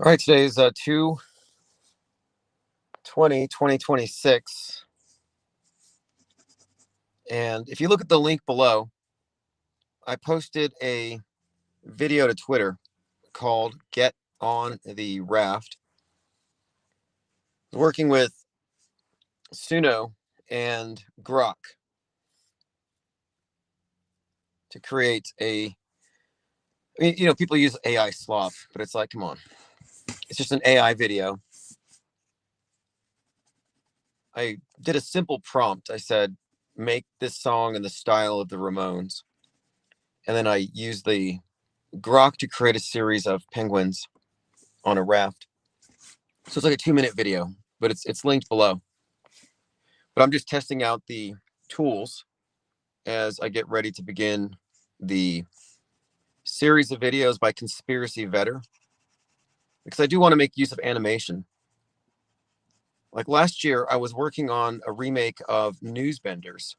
All right, today is 2/20/2026. And if you look at the link below, I posted a video to Twitter called Get on the Raft, working with Suno and Grok to create people use AI slop, but it's like, come on, it's just an AI video. I did a simple prompt. I said, make this song in the style of the Ramones. And then I used the Grok to create a series of penguins on a raft. So it's like a 2-minute video, but it's linked below. But I'm just testing out the tools as I get ready to begin the series of videos by Conspiracy Vetter, because I do want to make use of animation. Like last year, I was working on a remake of Newsbenders.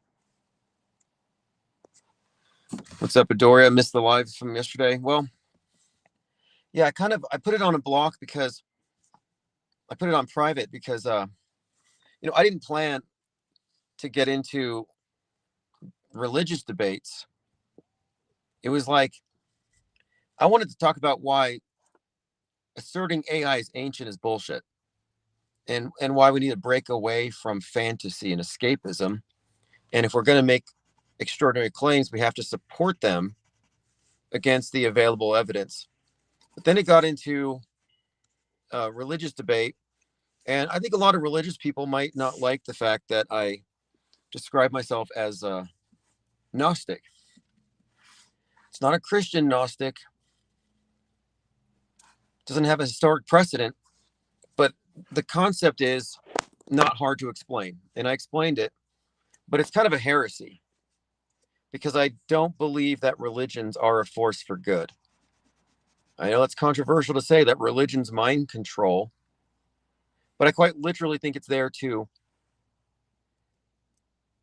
What's up, Adoria? Missed the lives from yesterday. Well, yeah, I put it on a block because I put it on private because I didn't plan to get into religious debates. It was like I wanted to talk about why asserting AI is ancient is bullshit, and why we need to break away from fantasy and escapism. And if we're going to make extraordinary claims, we have to support them against the available evidence. But then it got into religious debate, and I think a lot of religious people might not like the fact that I describe myself as a Gnostic. It's not a Christian Gnostic. It doesn't have a historic precedent, but the concept is not hard to explain. And I explained it, but it's kind of a heresy because I don't believe that religions are a force for good. I know it's controversial to say that religion's mind control, but I quite literally think it's there to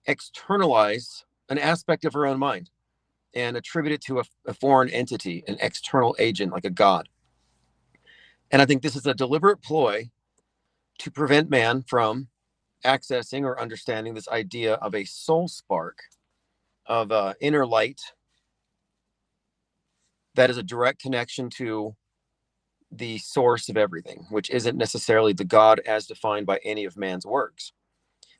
externalize an aspect of our own mind and attribute it to a foreign entity, an external agent like a god. And I think this is a deliberate ploy to prevent man from accessing or understanding this idea of a soul spark, of inner light that is a direct connection to the source of everything, which isn't necessarily the God as defined by any of man's works.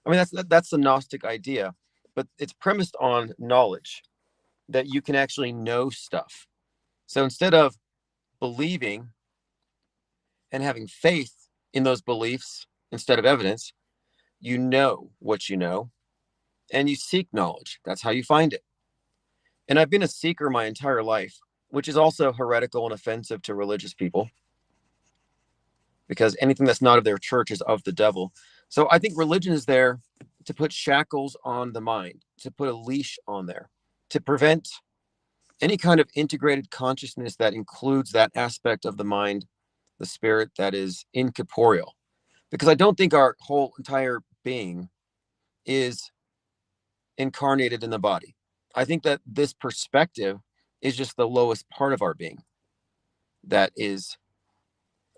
I mean, that's the Gnostic idea, but it's premised on knowledge, that you can actually know stuff. So instead of believing and having faith in those beliefs instead of evidence, you know what you know, and you seek knowledge. That's how you find it. And I've been a seeker my entire life, which is also heretical and offensive to religious people, because anything that's not of their church is of the devil. So I think religion is there to put shackles on the mind, to put a leash on there, to prevent any kind of integrated consciousness that includes that aspect of the mind, the spirit that is incorporeal. Because I don't think our whole entire being is incarnated in the body. I think that this perspective is just the lowest part of our being that is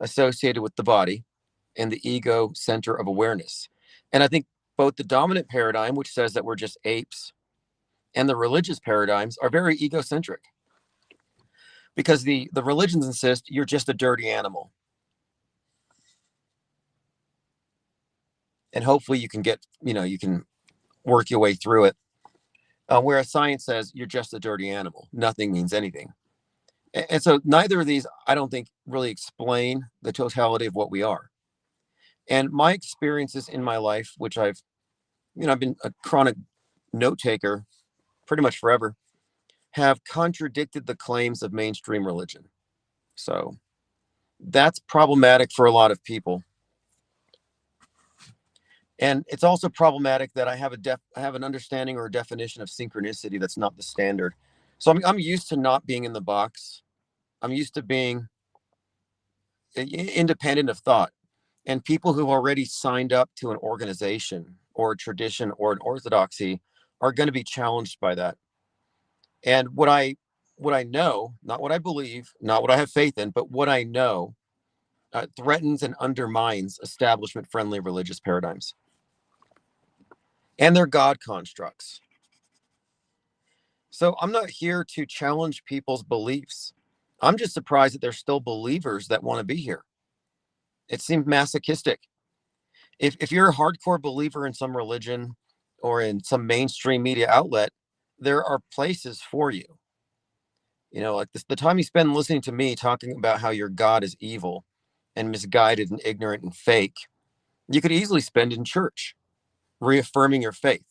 associated with the body and the ego center of awareness. And I think both the dominant paradigm, which says that we're just apes, and the religious paradigms are very egocentric, because the religions insist you're just a dirty animal. And hopefully you can you can work your way through it. Whereas science says you're just a dirty animal. Nothing means anything. And so neither of these, I don't think, really explain the totality of what we are. And my experiences in my life, which I've been a chronic note taker pretty much forever, have contradicted the claims of mainstream religion. So that's problematic for a lot of people. And it's also problematic that I have an understanding or a definition of synchronicity that's not the standard. So I'm used to not being in the box. I'm used to being independent of thought. And people who already signed up to an organization or a tradition or an orthodoxy are going to be challenged by that. And what I know, not what I believe, not what I have faith in, but what I know threatens and undermines establishment-friendly religious paradigms and their God constructs. So I'm not here to challenge people's beliefs. I'm just surprised that there's still believers that want to be here. It seemed masochistic. If you're a hardcore believer in some religion or in some mainstream media outlet, there are places for you. You know, like this, the time you spend listening to me talking about how your God is evil and misguided and ignorant and fake, you could easily spend in church, reaffirming your faith,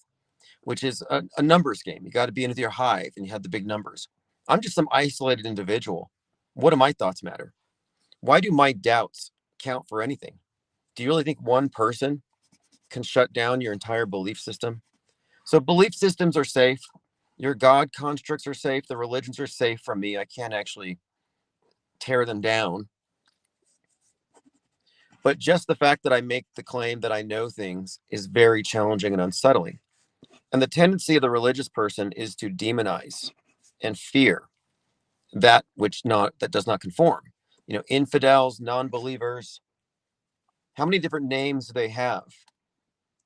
which is a numbers game. You got to be into your hive and you have the big numbers. I'm just some isolated individual. What do my thoughts matter? Why do my doubts count for anything? Do you really think one person can shut down your entire belief system? So belief systems are safe. Your God constructs are safe. The religions are safe from me. I can't actually tear them down. But just the fact that I make the claim that I know things is very challenging and unsettling. And the tendency of the religious person is to demonize and fear that that does not conform. You know, infidels, non-believers. How many different names do they have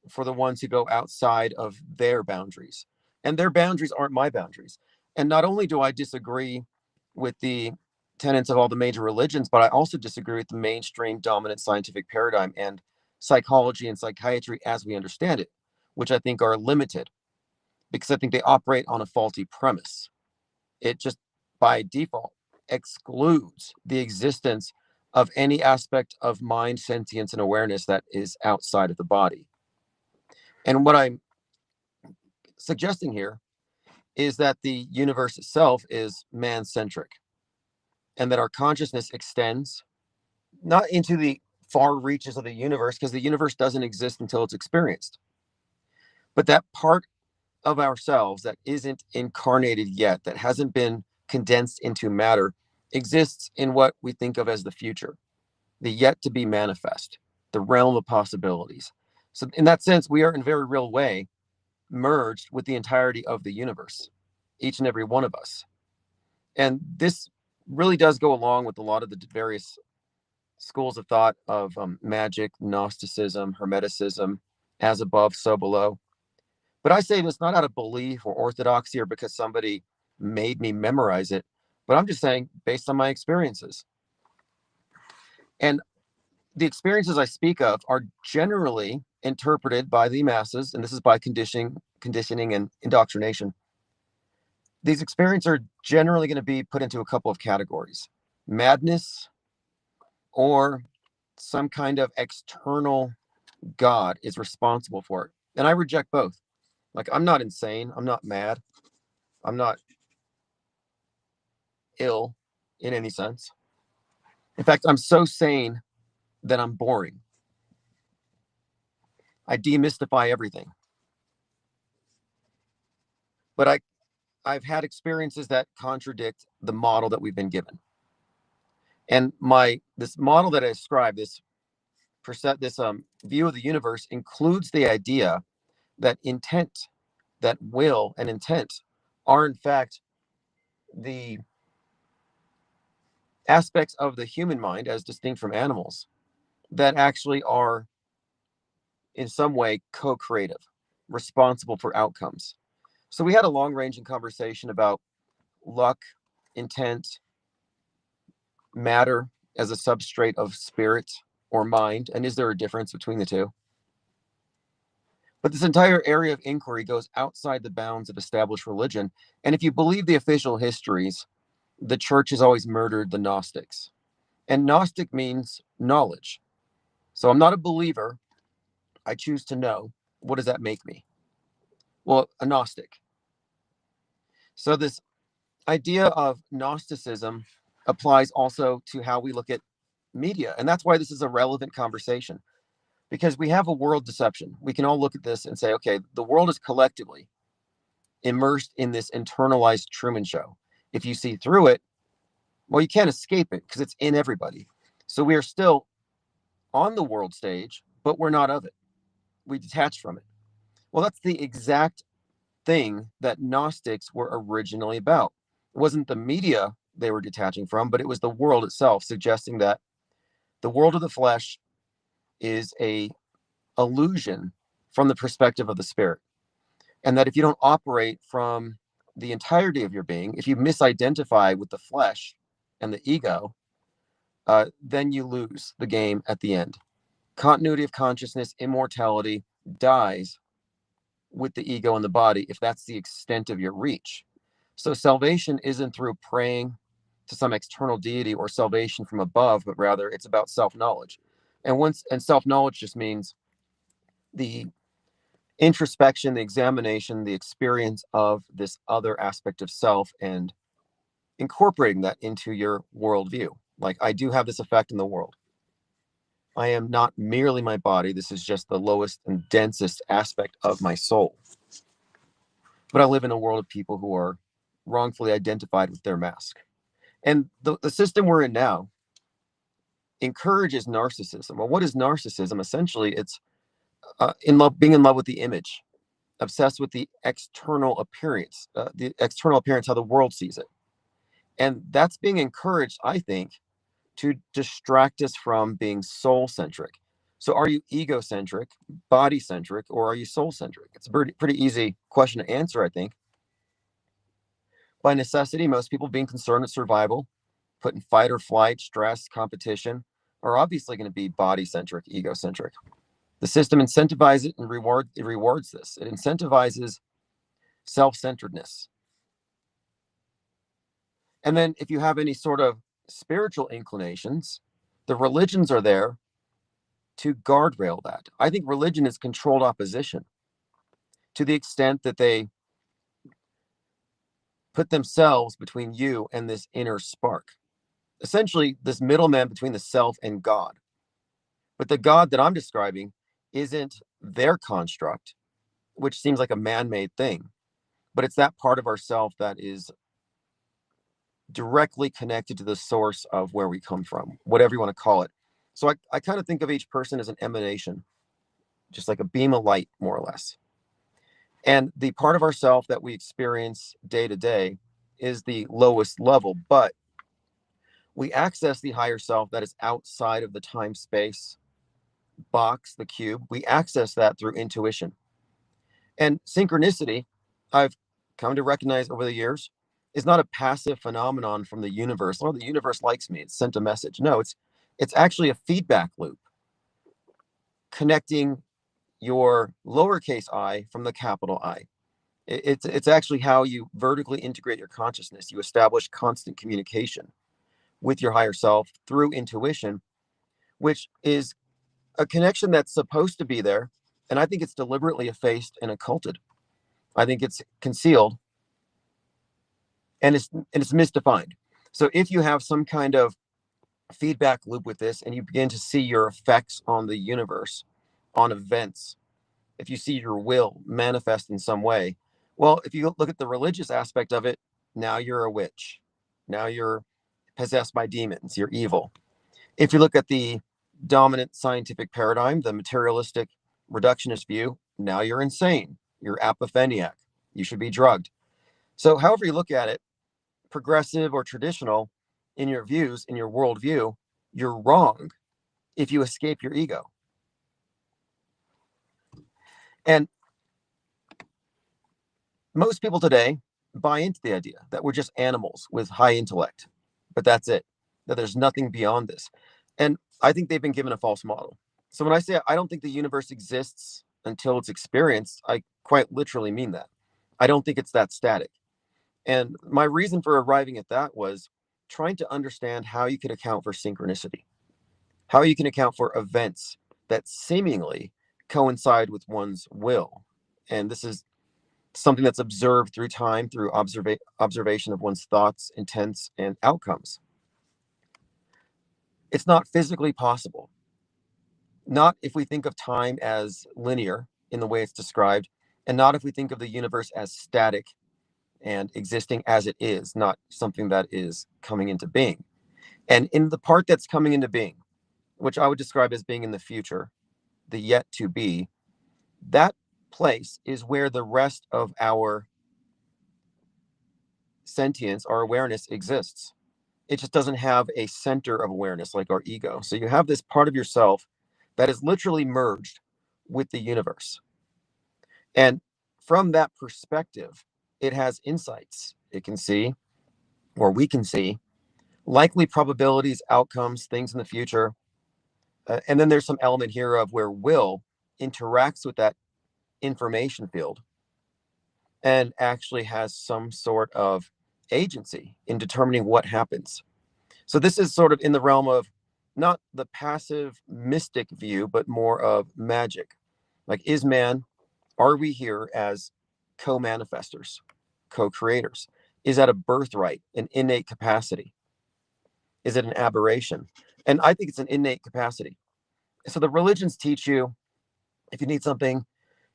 for the ones who go outside of their boundaries? And their boundaries aren't my boundaries. And not only do I disagree with the tenets of all the major religions, but I also disagree with the mainstream dominant scientific paradigm and psychology and psychiatry as we understand it, which I think are limited because I think they operate on a faulty premise. It just by default excludes the existence of any aspect of mind, sentience, and awareness that is outside of the body. And what I'm suggesting here is that the universe itself is man centric and that our consciousness extends not into the far reaches of the universe because the universe doesn't exist until it's experienced, but that part of ourselves that isn't incarnated yet, that hasn't been condensed into matter, exists in what we think of as the future, the yet to be manifest, the realm of possibilities. So, in that sense, we are in a very real way merged with the entirety of the universe, each and every one of us. And this really does go along with a lot of the various schools of thought of magic, Gnosticism, Hermeticism, as above, so below. But I say this not out of belief or orthodoxy or because somebody made me memorize it, but I'm just saying based on my experiences. And the experiences I speak of are generally interpreted by the masses, and this is by conditioning and indoctrination. These experiences are generally going to be put into a couple of categories: madness or some kind of external God is responsible for it. And I reject both. Like, I'm not insane. I'm not mad. I'm not ill in any sense. In fact, I'm so sane that I'm boring. I demystify everything. But I've had experiences that contradict the model that we've been given. And this model that I described, this view of the universe includes the idea that intent, that will and intent are in fact the aspects of the human mind as distinct from animals that actually are in some way co-creative, responsible for outcomes. So we had a long-ranging conversation about luck, intent, matter as a substrate of spirit or mind, and is there a difference between the two? But this entire area of inquiry goes outside the bounds of established religion. And if you believe the official histories, the church has always murdered the Gnostics. And Gnostic means knowledge. So I'm not a believer. I choose to know. What does that make me? Well, a Gnostic. So this idea of Gnosticism applies also to how we look at media. And that's why this is a relevant conversation, because we have a world deception. We can all look at this and say, okay, the world is collectively immersed in this internalized Truman Show. If you see through it, well, you can't escape it because it's in everybody. So we are still on the world stage, but we're not of it. We detach from it. Well, that's the exact thing that Gnostics were originally about. It wasn't the media they were detaching from, but it was the world itself, suggesting that The world of the flesh is a illusion from the perspective of the spirit. And that if you don't operate from the entirety of your being, if you misidentify with the flesh and the ego, then you lose the game at the end. Continuity of consciousness, immortality dies with the ego and the body if that's the extent of your reach. So salvation isn't through praying to some external deity or salvation from above, but rather it's about self-knowledge. And self-knowledge just means the introspection, the examination, the experience of this other aspect of self and incorporating that into your worldview. Like, I do have this effect in the world. I am not merely my body. This is just the lowest and densest aspect of my soul. But I live in a world of people who are wrongfully identified with their mask. And the system we're in now encourages narcissism. Well, what is narcissism? Essentially, it's being in love with the image, obsessed with the external appearance, how the world sees it. And that's being encouraged, I think, to distract us from being soul-centric. So are you egocentric, body-centric, or are you soul-centric? It's a pretty easy question to answer, I think. By necessity, most people being concerned with survival, put in fight or flight, stress, competition, are obviously going to be body-centric, egocentric. The system incentivizes it and rewards this. It incentivizes self-centeredness. And then if you have any sort of spiritual inclinations, the religions are there to guardrail that. I think religion is controlled opposition to the extent that they put themselves between you and this inner spark. Essentially, this middleman between the self and God. But the God that I'm describing isn't their construct, which seems like a man-made thing, but it's that part of ourself that is directly connected to the source of where we come from, whatever you want to call it. So I kind of think of each person as an emanation, just like a beam of light, more or less. And the part of ourself that we experience day to day is the lowest level, but we access the higher self that is outside of the time-space box, the cube. We access that through intuition. And synchronicity, I've come to recognize over the years, is not a passive phenomenon from the universe. Oh, the universe likes me, it's sent a message. No, it's actually a feedback loop connecting your lowercase I from the capital I. It's actually how you vertically integrate your consciousness. You establish constant communication with your higher self through intuition, which is a connection that's supposed to be there. And I think it's deliberately effaced and occulted. I think it's concealed and it's misdefined. So if you have some kind of feedback loop with this and you begin to see your effects on the universe, on events, if you see your will manifest in some way, well, if you look at the religious aspect of it, now you're a witch. Now you're possessed by demons. You're evil. If you look at the dominant scientific paradigm, the materialistic reductionist view, now you're insane. You're apopheniac. You should be drugged. So however you look at it, progressive or traditional, in your views, in your worldview, you're wrong if you escape your ego. And most people today buy into the idea that we're just animals with high intellect, but that's it, that there's nothing beyond this. And I think they've been given a false model. So when I say I don't think the universe exists until it's experienced, I quite literally mean that. I don't think it's that static. And my reason for arriving at that was trying to understand how you can account for synchronicity, how you can account for events that seemingly coincide with one's will. And this is something that's observed through time, through observation of one's thoughts, intents, and outcomes. It's not physically possible. Not if we think of time as linear in the way it's described, and not if we think of the universe as static and existing as it is, not something that is coming into being. And in the part that's coming into being, which I would describe as being in the future, the yet to be, that place is where the rest of our sentience, our awareness exists. It just doesn't have a center of awareness like our ego. So you have this part of yourself that is literally merged with the universe. And from that perspective, it has insights. It can see, or we can see, likely probabilities, outcomes, things in the future. And then there's some element here of where will interacts with that information field and actually has some sort of agency in determining what happens. So this is sort of in the realm of not the passive mystic view, but more of magic. Like, is man, are we here as co-manifestors, co-creators? Is that a birthright, an innate capacity? Is it an aberration? And I think it's an innate capacity. So the religions teach you if you need something,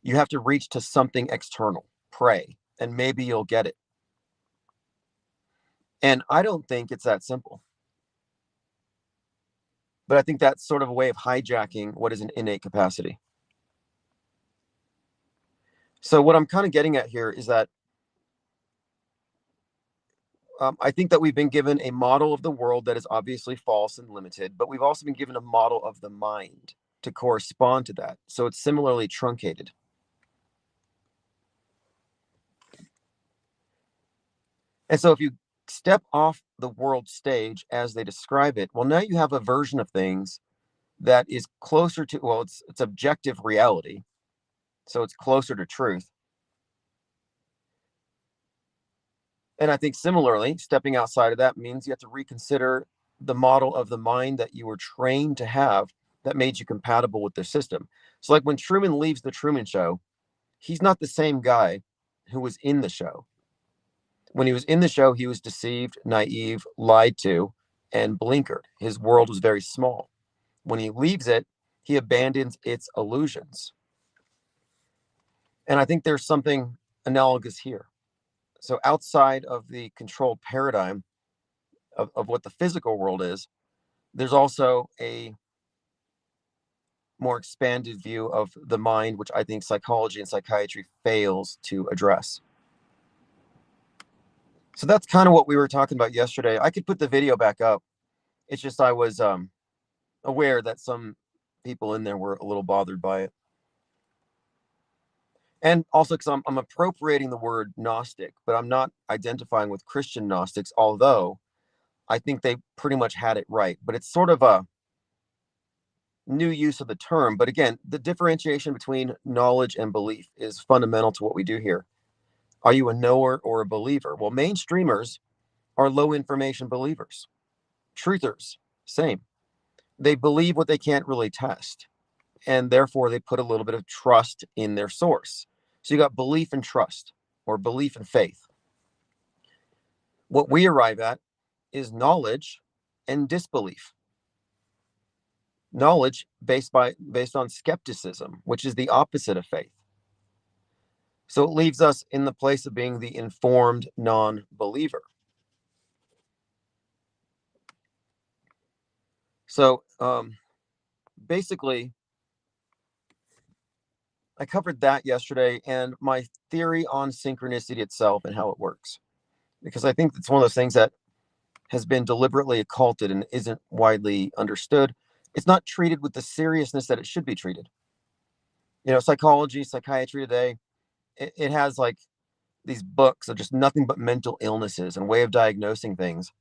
you have to reach to something external, pray, and maybe you'll get it. And I don't think it's that simple. But I think that's sort of a way of hijacking what is an innate capacity. So what I'm kind of getting at here is that I think that we've been given a model of the world that is obviously false and limited, but we've also been given a model of the mind to correspond to that. So it's similarly truncated. And so if you step off the world stage as they describe it, well, now you have a version of things that is closer to, well, it's objective reality. So it's closer to truth. And I think similarly, stepping outside of that means you have to reconsider the model of the mind that you were trained to have that made you compatible with the system. So, like when Truman leaves the Truman Show, he's not the same guy who was in the show. When he was in the show, he was deceived, naive, lied to, and blinkered. His world was very small. When he leaves it, he abandons its illusions. And I think there's something analogous here. So, outside of the controlled paradigm of what the physical world is, there's also a more expanded view of the mind, which I think psychology and psychiatry fails to address. So that's kind of what we were talking about yesterday. I could put the video back up. It's just I was aware that some people in there were a little bothered by it. And also because I'm appropriating the word Gnostic, but I'm not identifying with Christian Gnostics, although I think they pretty much had it right. But it's sort of a new use of the term. But again, the differentiation between knowledge and belief is fundamental to what we do here. Are you a knower or a believer? Well, mainstreamers are low information believers. Truthers, same. They believe what they can't really test. And therefore, they put a little bit of trust in their source. So you got belief and trust, or belief and faith. What we arrive at is knowledge and disbelief. Knowledge based on skepticism, which is the opposite of faith. So it leaves us in the place of being the informed non-believer. So basically, I covered that yesterday and my theory on synchronicity itself and how it works. Because I think it's one of those things that has been deliberately occulted and isn't widely understood. It's not treated with the seriousness that it should be treated. You know, psychology, psychiatry today, it has like these books of just nothing but mental illnesses and way of diagnosing things.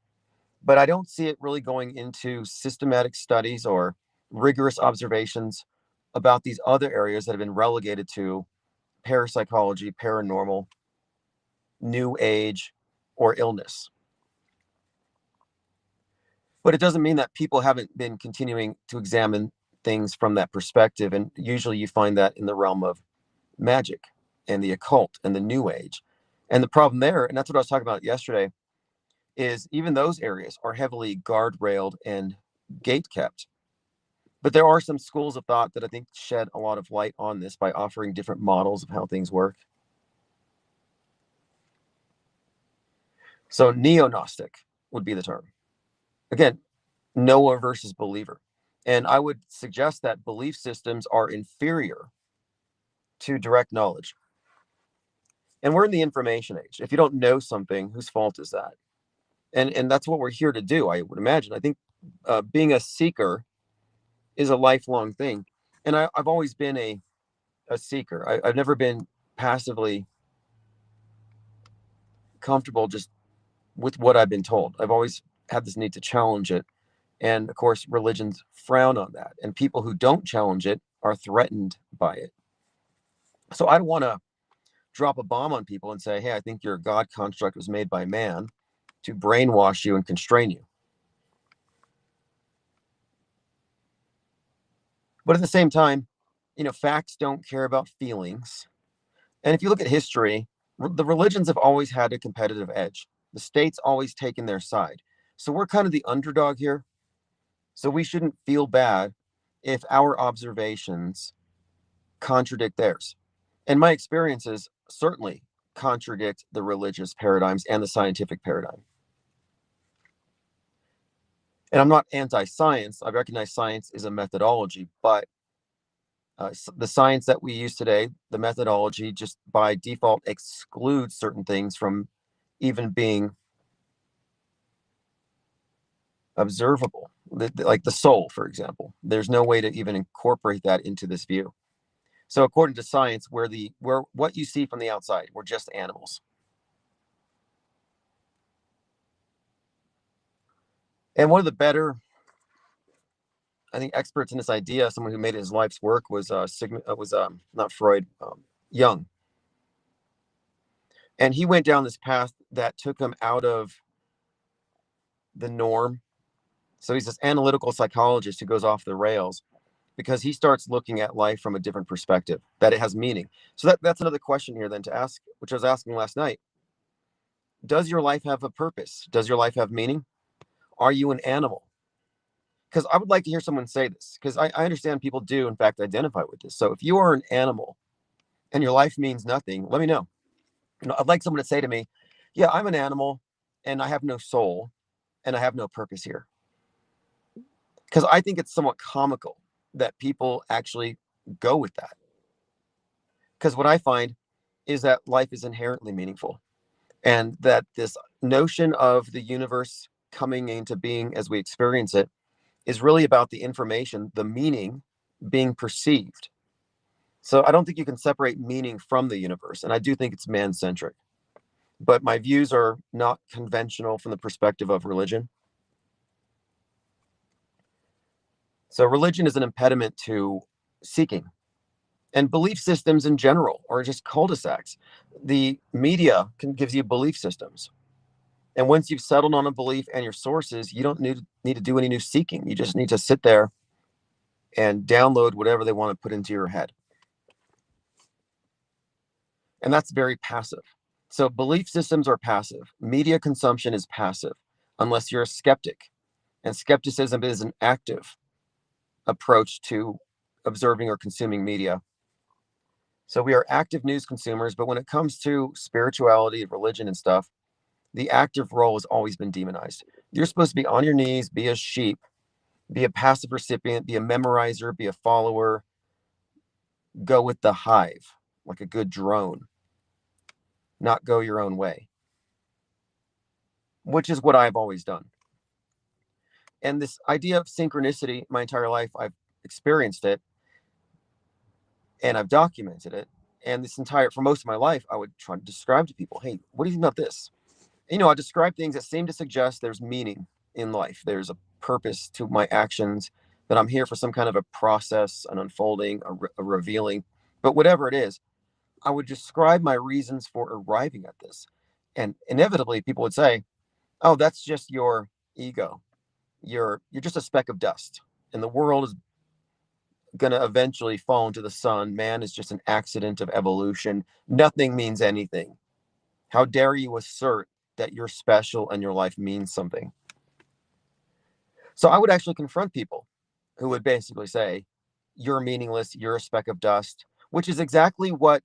But I don't see it really going into systematic studies or rigorous observations about these other areas that have been relegated to parapsychology, paranormal, new age, or illness. But it doesn't mean that people haven't been continuing to examine things from that perspective. And usually you find that in the realm of magic and the occult and the new age. And the problem there, and that's what I was talking about yesterday, is even those areas are heavily guardrailed and gate kept. But there are some schools of thought that I think shed a lot of light on this by offering different models of how things work. So neo-Gnostic would be the term. Again, knower versus believer. And I would suggest that belief systems are inferior to direct knowledge. And we're in the information age. If you don't know something, whose fault is that? And that's what we're here to do, I would imagine. I think being a seeker is a lifelong thing. And I've always been a seeker. I've never been passively comfortable just with what I've been told. I've always had this need to challenge it. And of course, religions frown on that. And people who don't challenge it are threatened by it. So I don't want to drop a bomb on people and say, hey, I think your God construct was made by man to brainwash you and constrain you. But at the same time, facts don't care about feelings. And if you look at history, the religions have always had a competitive edge. The state's always taken their side. So we're kind of the underdog here. So we shouldn't feel bad if our observations contradict theirs. And my experiences certainly contradict the religious paradigms and the scientific paradigm. And I'm not anti-science. I recognize science is a methodology, but the science that we use today, the methodology, just by default excludes certain things from even being observable, like the soul, for example. There's no way to even incorporate that into this view. So according to science, we're what you see from the outside, we're just animals. And one of the better, I think, experts in this idea, someone who made it his life's work, was not Freud, Jung. And he went down this path that took him out of the norm. So he's this analytical psychologist who goes off the rails because he starts looking at life from a different perspective, that it has meaning. So that's another question here then to ask, which I was asking last night. Does your life have a purpose? Does your life have meaning? Are you an animal? Because I would like to hear someone say this, because I understand people do, in fact, identify with this. So if you are an animal and your life means nothing, let me know. I'd like someone to say to me, yeah, I'm an animal and I have no soul and I have no purpose here. Because I think it's somewhat comical that people actually go with that. Because what I find is that life is inherently meaningful, and that this notion of the universe coming into being as we experience it is really about the information, the meaning being perceived. So I don't think you can separate meaning from the universe, and I do think it's man-centric. But my views are not conventional from the perspective of religion. So religion is an impediment to seeking. And belief systems in general are just cul-de-sacs. The media gives you belief systems. And once you've settled on a belief and your sources, you don't need to do any new seeking. You just need to sit there and download whatever they want to put into your head. And that's very passive. So belief systems are passive. Media consumption is passive, unless you're a skeptic. And skepticism is an active approach to observing or consuming media. So we are active news consumers, but when it comes to spirituality, religion, and stuff, the active role has always been demonized. You're supposed to be on your knees, be a sheep, be a passive recipient, be a memorizer, be a follower, go with the hive like a good drone, not go your own way, which is what I've always done. And this idea of synchronicity, my entire life, I've experienced it and I've documented it. And for most of my life, I would try to describe to people, hey, what do you think about this? I describe things that seem to suggest there's meaning in life. There's a purpose to my actions, that I'm here for some kind of a process, an unfolding, a revealing. But whatever it is, I would describe my reasons for arriving at this. And inevitably, people would say, oh, that's just your ego. You're just a speck of dust. And the world is going to eventually fall into the sun. Man is just an accident of evolution. Nothing means anything. How dare you assert that you're special and your life means something? So I would actually confront people who would basically say, you're meaningless, you're a speck of dust, which is exactly what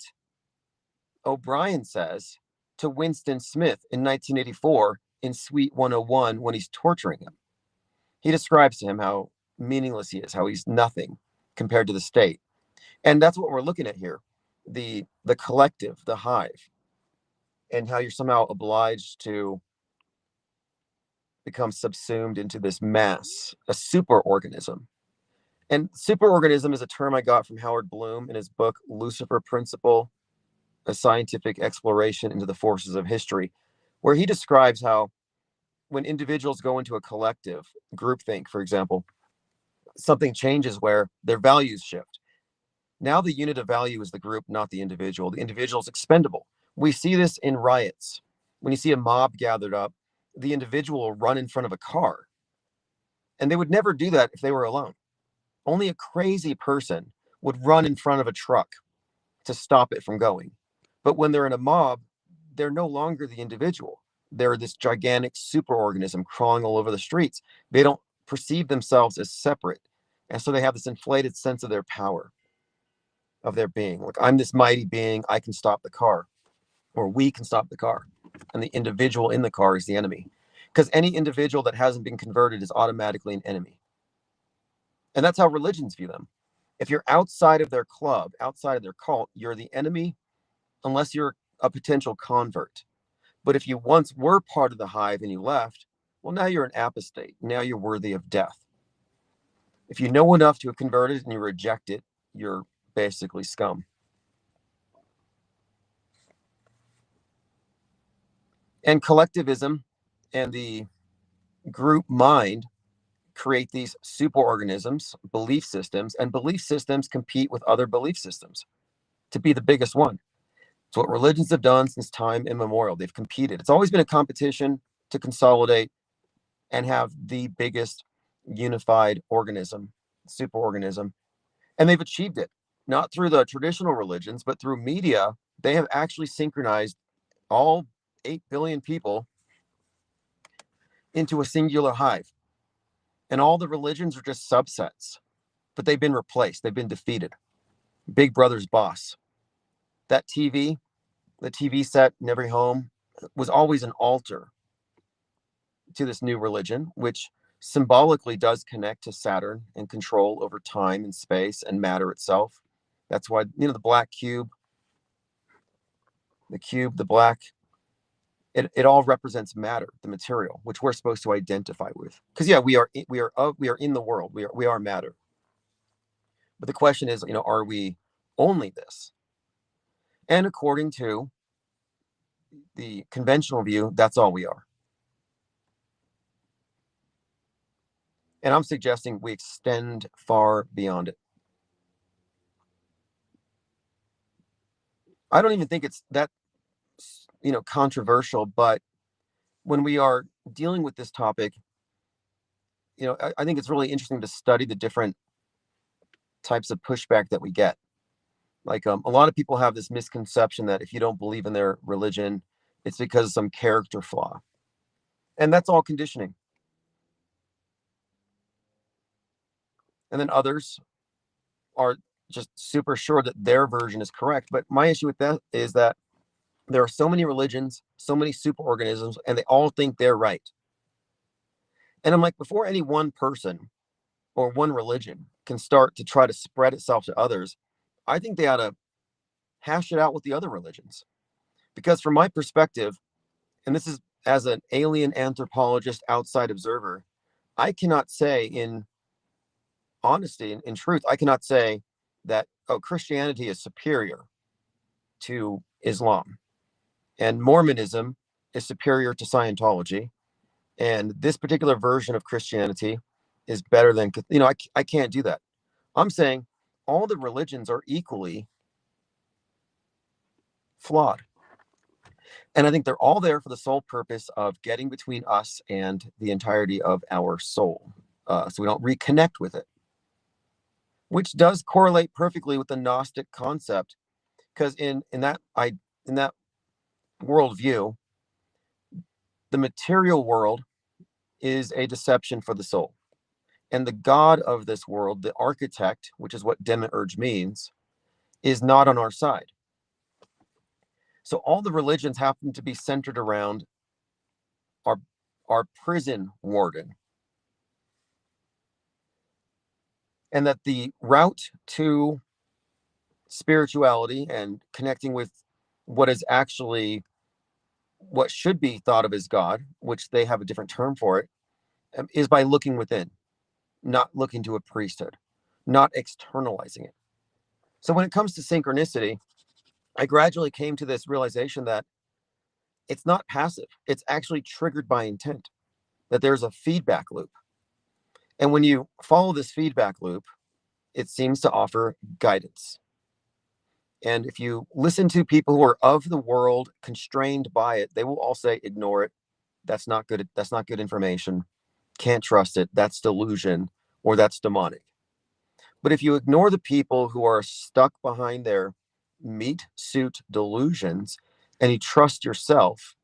O'Brien says to Winston Smith in 1984 in Suite 101 when he's torturing him. He describes to him how meaningless he is, how he's nothing compared to the state. And that's what we're looking at here, the collective, the hive, and how you're somehow obliged to becomes subsumed into this mass, a superorganism. And superorganism is a term I got from Howard Bloom in his book, Lucifer Principle, A Scientific Exploration into the Forces of History, where he describes how when individuals go into a collective, groupthink, for example, something changes where their values shift. Now the unit of value is the group, not the individual. The individual is expendable. We see this in riots. When you see a mob gathered up, the individual will run in front of a car. And they would never do that if they were alone. Only a crazy person would run in front of a truck to stop it from going. But when they're in a mob, they're no longer the individual. They're this gigantic superorganism crawling all over the streets. They don't perceive themselves as separate. And so they have this inflated sense of their power, of their being. Like, I'm this mighty being, I can stop the car, or we can stop the car. And the individual in the car is the enemy. Because any individual that hasn't been converted is automatically an enemy. And that's how religions view them. If you're outside of their club, outside of their cult, you're the enemy unless you're a potential convert. But if you once were part of the hive and you left, well, now you're an apostate. Now you're worthy of death. If you know enough to have converted and you reject it, you're basically scum. And collectivism and the group mind create these superorganisms, belief systems, and belief systems compete with other belief systems to be the biggest one. It's what religions have done since time immemorial. They've competed. It's always been a competition to consolidate and have the biggest unified organism, superorganism. And they've achieved it, not through the traditional religions, but through media. They have actually synchronized all 8 billion people into a singular hive. And all the religions are just subsets, but they've been replaced. They've been defeated. Big Brother's boss. That TV, the TV set in every home was always an altar to this new religion, which symbolically does connect to Saturn and control over time and space and matter itself. That's why, the black cube, the black, it all represents matter, the material, which we're supposed to identify with. Because yeah, we are in the world. We are matter. But the question is, are we only this? And according to the conventional view, that's all we are. And I'm suggesting we extend far beyond it. I don't even think it's that, controversial, but when we are dealing with this topic, I think it's really interesting to study the different types of pushback that we get. Like, a lot of people have this misconception that if you don't believe in their religion, it's because of some character flaw. And that's all conditioning. And then others are just super sure that their version is correct. But my issue with that is that there are so many religions, so many superorganisms, and they all think they're right. And I'm like, before any one person or one religion can start to try to spread itself to others, I think they ought to hash it out with the other religions. Because from my perspective, and this is as an alien anthropologist, outside observer, I cannot say in honesty, in truth, I cannot say that, Christianity is superior to Islam and Mormonism is superior to Scientology. And this particular version of Christianity is better than, I can't do that. I'm saying all the religions are equally flawed. And I think they're all there for the sole purpose of getting between us and the entirety of our soul, so we don't reconnect with it, which does correlate perfectly with the Gnostic concept. Because in that worldview, the material world is a deception for the soul. And the God of this world, the architect, which is what demiurge means, is not on our side. So all the religions happen to be centered around our prison warden. And that the route to spirituality and connecting with what should be thought of as God, which they have a different term for it, is by looking within, not looking to a priesthood, not externalizing it. So when it comes to synchronicity, I gradually came to this realization that it's not passive. It's actually triggered by intent, that there's a feedback loop. And when you follow this feedback loop, it seems to offer guidance. And if you listen to people who are of the world, constrained by it, they will all say, ignore it. That's not good. That's not good information. Can't trust it. That's delusion, or that's demonic. But if you ignore the people who are stuck behind their meat suit delusions and you trust yourself,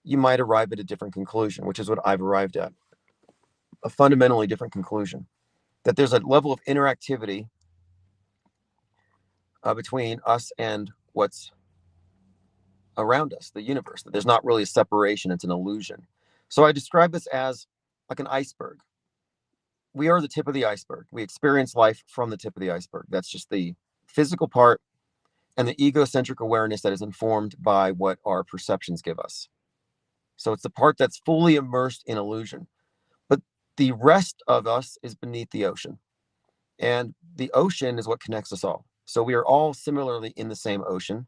you might arrive at a different conclusion, which is what I've arrived at. A fundamentally different conclusion, that there's a level of interactivity between us and what's around us, the universe, that there's not really a separation, it's an illusion. So I describe this as like an iceberg. We are the tip of the iceberg. We experience life from the tip of the iceberg. That's just the physical part and the egocentric awareness that is informed by what our perceptions give us. So it's the part that's fully immersed in illusion. But the rest of us is beneath the ocean. And the ocean is what connects us all. So we are all similarly in the same ocean.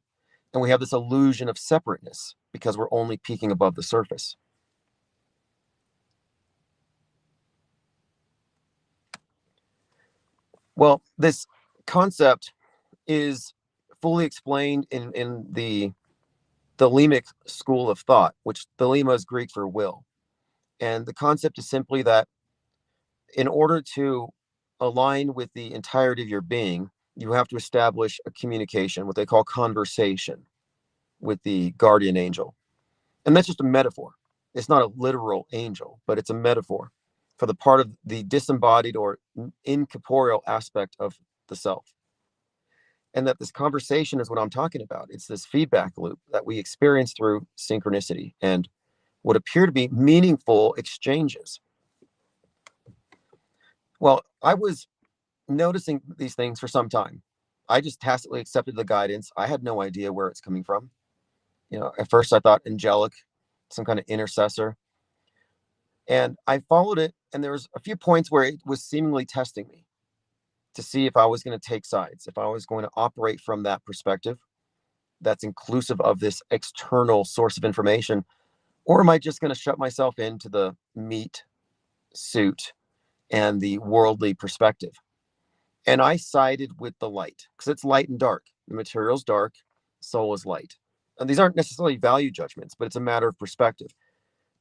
And we have this illusion of separateness because we're only peeking above the surface. Well, this concept is fully explained in the Thelemic school of thought, which thelema is Greek for will. And the concept is simply that in order to align with the entirety of your being, you have to establish a communication, what they call conversation, with the guardian angel. And that's just a metaphor. It's not a literal angel, but it's a metaphor for the part of the disembodied or incorporeal aspect of the self. And that this conversation is what I'm talking about. It's this feedback loop that we experience through synchronicity and what appear to be meaningful exchanges. Well, I was noticing these things for some time. I just tacitly accepted the guidance. I had no idea where it's coming from. At first I thought angelic, some kind of intercessor. And I followed it, and there was a few points where it was seemingly testing me to see if I was going to take sides, if I was going to operate from that perspective that's inclusive of this external source of information, or am I just going to shut myself into the meat suit and the worldly perspective? And I sided with the light because it's light and dark. The material's dark, soul is light. And these aren't necessarily value judgments, but it's a matter of perspective.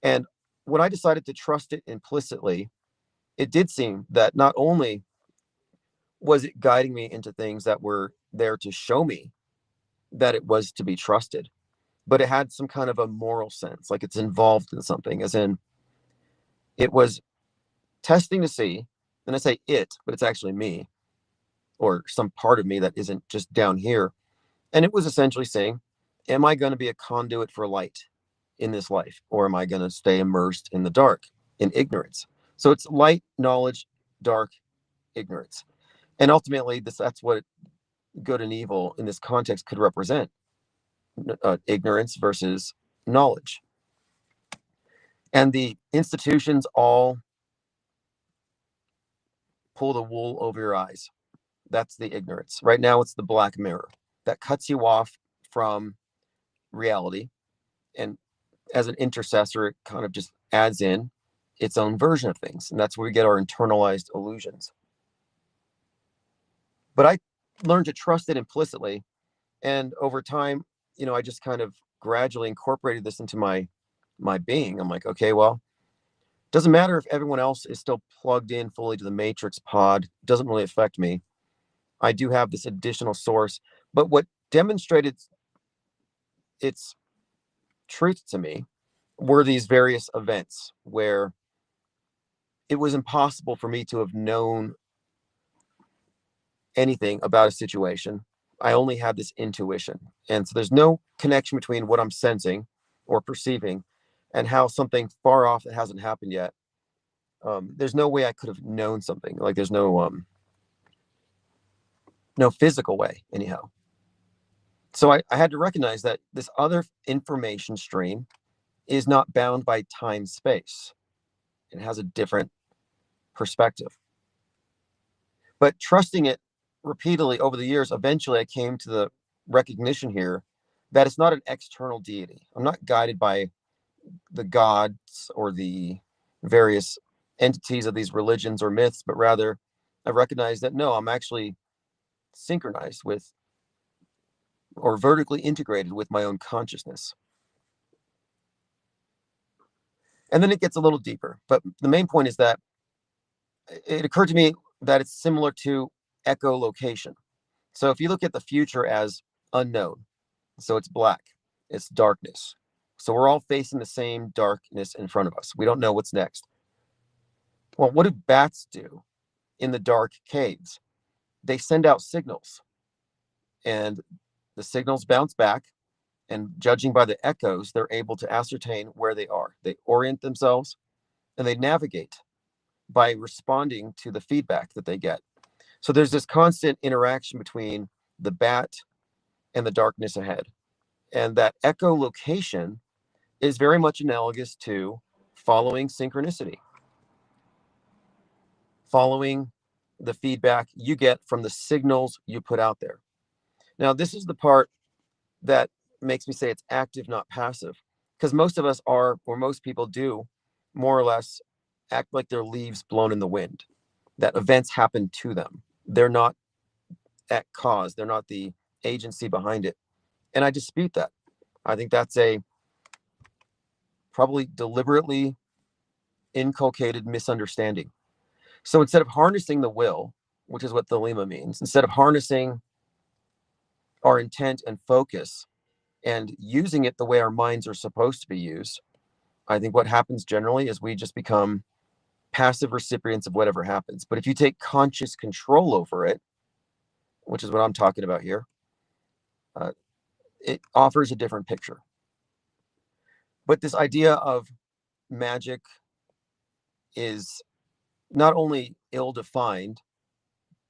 And when I decided to trust it implicitly, it did seem that not only was it guiding me into things that were there to show me that it was to be trusted, but it had some kind of a moral sense, like it's involved in something, as in it was testing to see, and I say it, but it's actually me or some part of me that isn't just down here. And it was essentially saying, am I going to be a conduit for light in this life, or am I going to stay immersed in the dark, in ignorance? So it's light, knowledge, dark, ignorance. And ultimately, that's what good and evil in this context could represent, ignorance versus knowledge. And the institutions all pull the wool over your eyes. That's the ignorance. Right now, it's the black mirror that cuts you off from reality. And as an intercessor, it kind of just adds in its own version of things. And that's where we get our internalized illusions. But I learned to trust it implicitly. And over time, I just kind of gradually incorporated this into my being. I'm like, okay, well, doesn't matter if everyone else is still plugged in fully to the matrix pod. Doesn't really affect me. I do have this additional source. But what demonstrated its truth to me were these various events where it was impossible for me to have known anything about a situation. I only had this intuition. And so there's no connection between what I'm sensing or perceiving and how something far off that hasn't happened yet. There's no way I could have known something. Like there's no physical way, anyhow. So I had to recognize that this other information stream is not bound by time space. It has a different perspective. But trusting it repeatedly over the years, eventually I came to the recognition here that it's not an external deity. I'm not guided by the gods or the various entities of these religions or myths, but rather I recognize that no, I'm actually synchronized with or vertically integrated with my own consciousness. And then it gets a little deeper. But the main point is that it occurred to me that it's similar to echolocation. So if you look at the future as unknown, so it's black, it's darkness. So we're all facing the same darkness in front of us. We don't know what's next. Well, what do bats do in the dark caves? They send out signals, and the signals bounce back. And judging by the echoes, they're able to ascertain where they are. They orient themselves and they navigate by responding to the feedback that they get. So there's this constant interaction between the bat and the darkness ahead. And that echolocation is very much analogous to following synchronicity, following the feedback you get from the signals you put out there. Now, this is the part that makes me say it's active, not passive, because most of us are, or most people do, more or less act like they're leaves blown in the wind, that events happen to them. They're not at cause, they're not the agency behind it. And I dispute that. I think that's a probably deliberately inculcated misunderstanding. So instead of harnessing the will, which is what thelema means, instead of harnessing our intent and focus and using it the way our minds are supposed to be used, I think what happens generally is we just become passive recipients of whatever happens. But if you take conscious control over it, which is what I'm talking about here, it offers a different picture. But this idea of magic is not only ill-defined.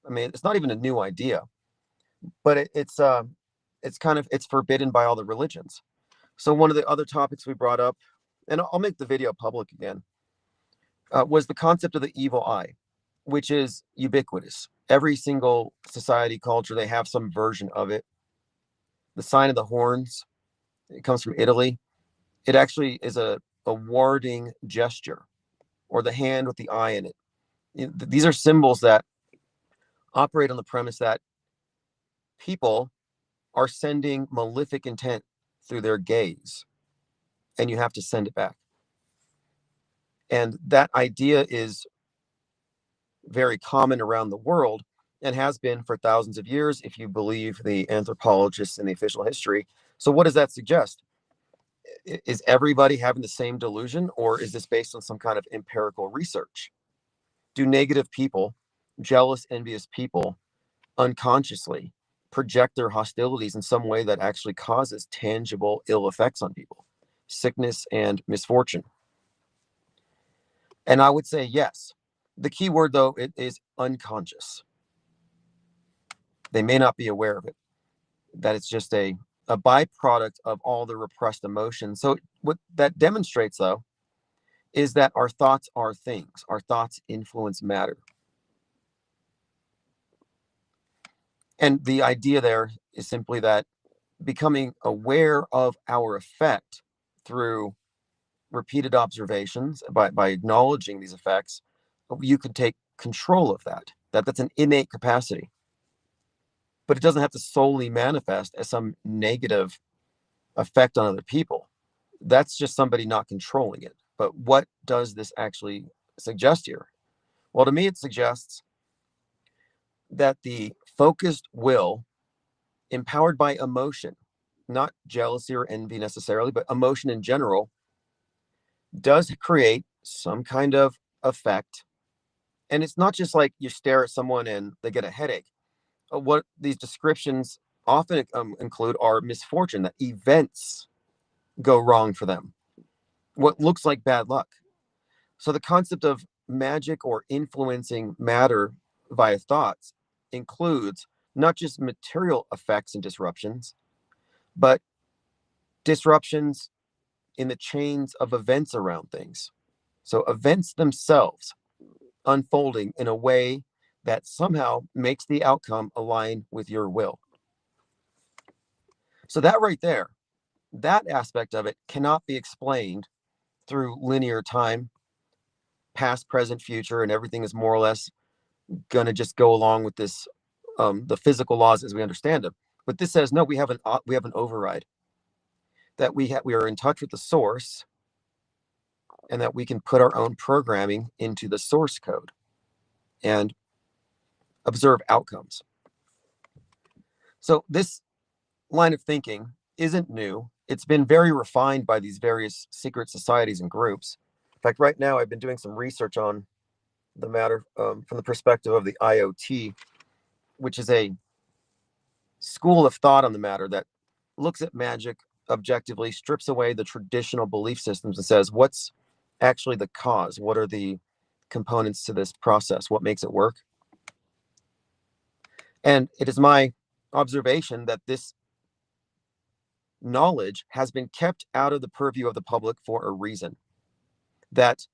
I mean, it's not even a new idea, but it's forbidden by all the religions. So one of the other topics we brought up, and I'll make the video public again, was the concept of the evil eye, which is ubiquitous. Every single society, culture, they have some version of it. The sign of the horns, it comes from Italy. It actually is a warding gesture, or the hand with the eye in it. These are symbols that operate on the premise that people are sending malefic intent through their gaze, and you have to send it back. And that idea is very common around the world and has been for thousands of years, if you believe the anthropologists in the official history. So what does that suggest? Is everybody having the same delusion, or is this based on some kind of empirical research? Do negative people, jealous, envious people, unconsciously project their hostilities in some way that actually causes tangible ill effects on people, sickness and misfortune? And I would say yes. The key word, though, it is unconscious. They may not be aware of it, that it's just a byproduct of all the repressed emotions. So what that demonstrates, though, is that our thoughts are things. Our thoughts influence matter. And the idea there is simply that becoming aware of our effect through repeated observations, by acknowledging these effects, you can take control of that. That's an innate capacity. But it doesn't have to solely manifest as some negative effect on other people. That's just somebody not controlling it. But what does this actually suggest here? Well, to me, it suggests that the focused will, empowered by emotion, not jealousy or envy necessarily, but emotion in general, does create some kind of effect. And it's not just like you stare at someone and they get a headache. What these descriptions often include are misfortune, that events go wrong for them, what looks like bad luck. So the concept of magic or influencing matter via thoughts includes not just material effects and disruptions, but disruptions in the chains of events around things. So events themselves unfolding in a way that somehow makes the outcome align with your will. So that right there, that aspect of it cannot be explained through linear time, past, present, future, and everything is more or less going to just go along with this, the physical laws as we understand them. But this says no, we have an override, that we are in touch with the source, and that we can put our own programming into the source code and observe outcomes. So this line of thinking isn't new. It's been very refined by these various secret societies and groups. In fact, right now I've been doing some research on the matter from the perspective of the IoT, which is a school of thought on the matter that looks at magic objectively, strips away the traditional belief systems, and says, what's actually the cause? What are the components to this process? What makes it work? And it is my observation that this knowledge has been kept out of the purview of the public for a reason. That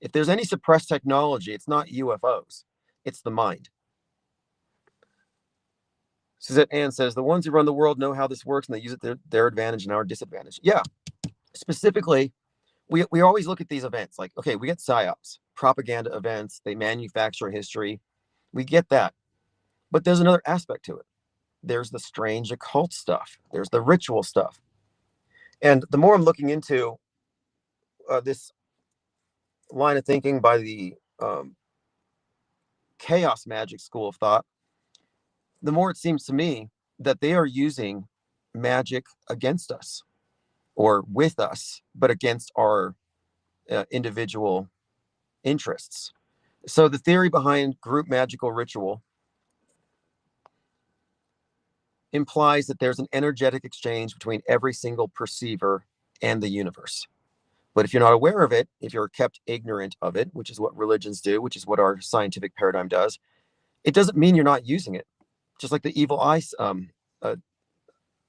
if there's any suppressed technology, it's not UFOs, it's the mind. Suzette Ann says, the ones who run the world know how this works and they use it to their advantage and our disadvantage. Yeah, specifically, we always look at these events like, okay, we get psyops, propaganda events, they manufacture history. We get that. But there's another aspect to it. There's the strange occult stuff. There's the ritual stuff. And the more I'm looking into this line of thinking by the chaos magic school of thought, the more it seems to me that they are using magic against us, or with us, but against our individual interests. So the theory behind group magical ritual implies that there's an energetic exchange between every single perceiver and the universe. But if you're not aware of it, if you're kept ignorant of it, which is what religions do, which is what our scientific paradigm does, it doesn't mean you're not using it. Just like the evil eye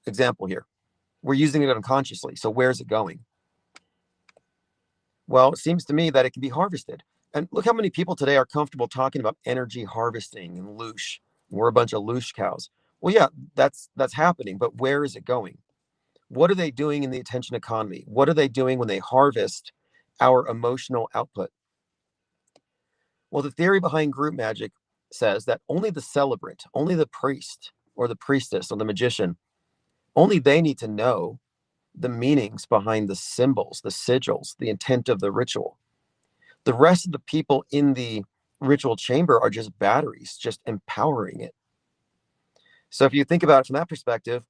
example here. We're using it unconsciously. So where's it going? Well, it seems to me that it can be harvested. And look how many people today are comfortable talking about energy harvesting and loosh. We're a bunch of loosh cows. Well, yeah, that's happening, but where is it going? What are they doing in the attention economy? What are they doing when they harvest our emotional output? Well, the theory behind group magic says that only the celebrant, only the priest or the priestess or the magician, only they need to know the meanings behind the symbols, the sigils, the intent of the ritual. The rest of the people in the ritual chamber are just batteries, just empowering it. So if you think about it from that perspective,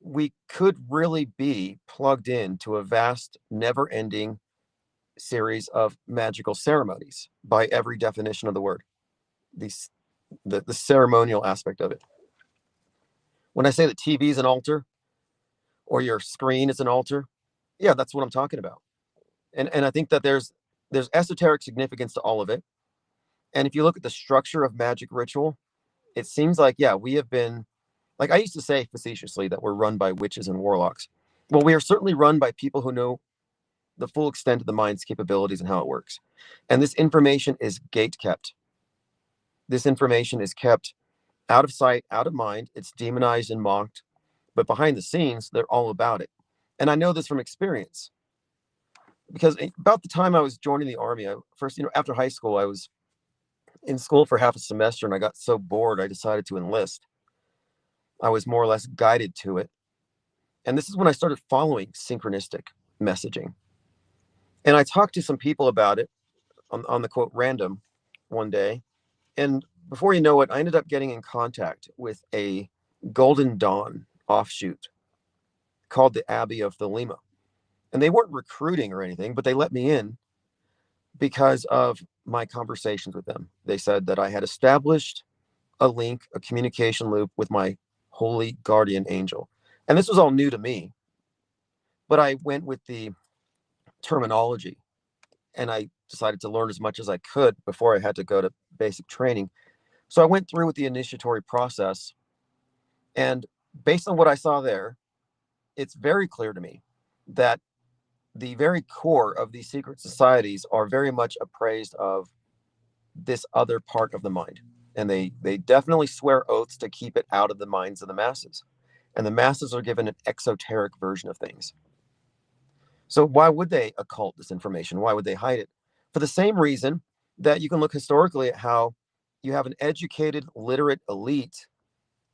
we could really be plugged into a vast, never-ending series of magical ceremonies by every definition of the word, the ceremonial aspect of it. When I say that TV is an altar or your screen is an altar, yeah, that's what I'm talking about. And I think that there's esoteric significance to all of it. And if you look at the structure of magic ritual, it seems like, yeah, we have been, like I used to say facetiously, that we're run by witches and warlocks. Well, we are certainly run by people who know the full extent of the mind's capabilities and how it works. And this information is gate kept. This information is kept out of sight, out of mind. It's demonized and mocked. But behind the scenes, they're all about it. And I know this from experience, because about the time I was joining the Army, first, after high school, I was in school for half a semester and I got so bored, I decided to enlist. I was more or less guided to it. And this is when I started following synchronistic messaging. And I talked to some people about it on the quote random one day. And before you know it, I ended up getting in contact with a Golden Dawn offshoot called the Abbey of Thelema. And they weren't recruiting or anything, but they let me in because of my conversations with them. They said that I had established a link, a communication loop with my holy guardian angel. And this was all new to me, but I went with the terminology and I decided to learn as much as I could before I had to go to basic training. So I went through with the initiatory process, and based on what I saw there, it's very clear to me that the very core of these secret societies are very much appraised of this other part of the mind. And they definitely swear oaths to keep it out of the minds of the masses. And the masses are given an exoteric version of things. So why would they occult this information? Why would they hide it? For the same reason that you can look historically at how you have an educated, literate elite,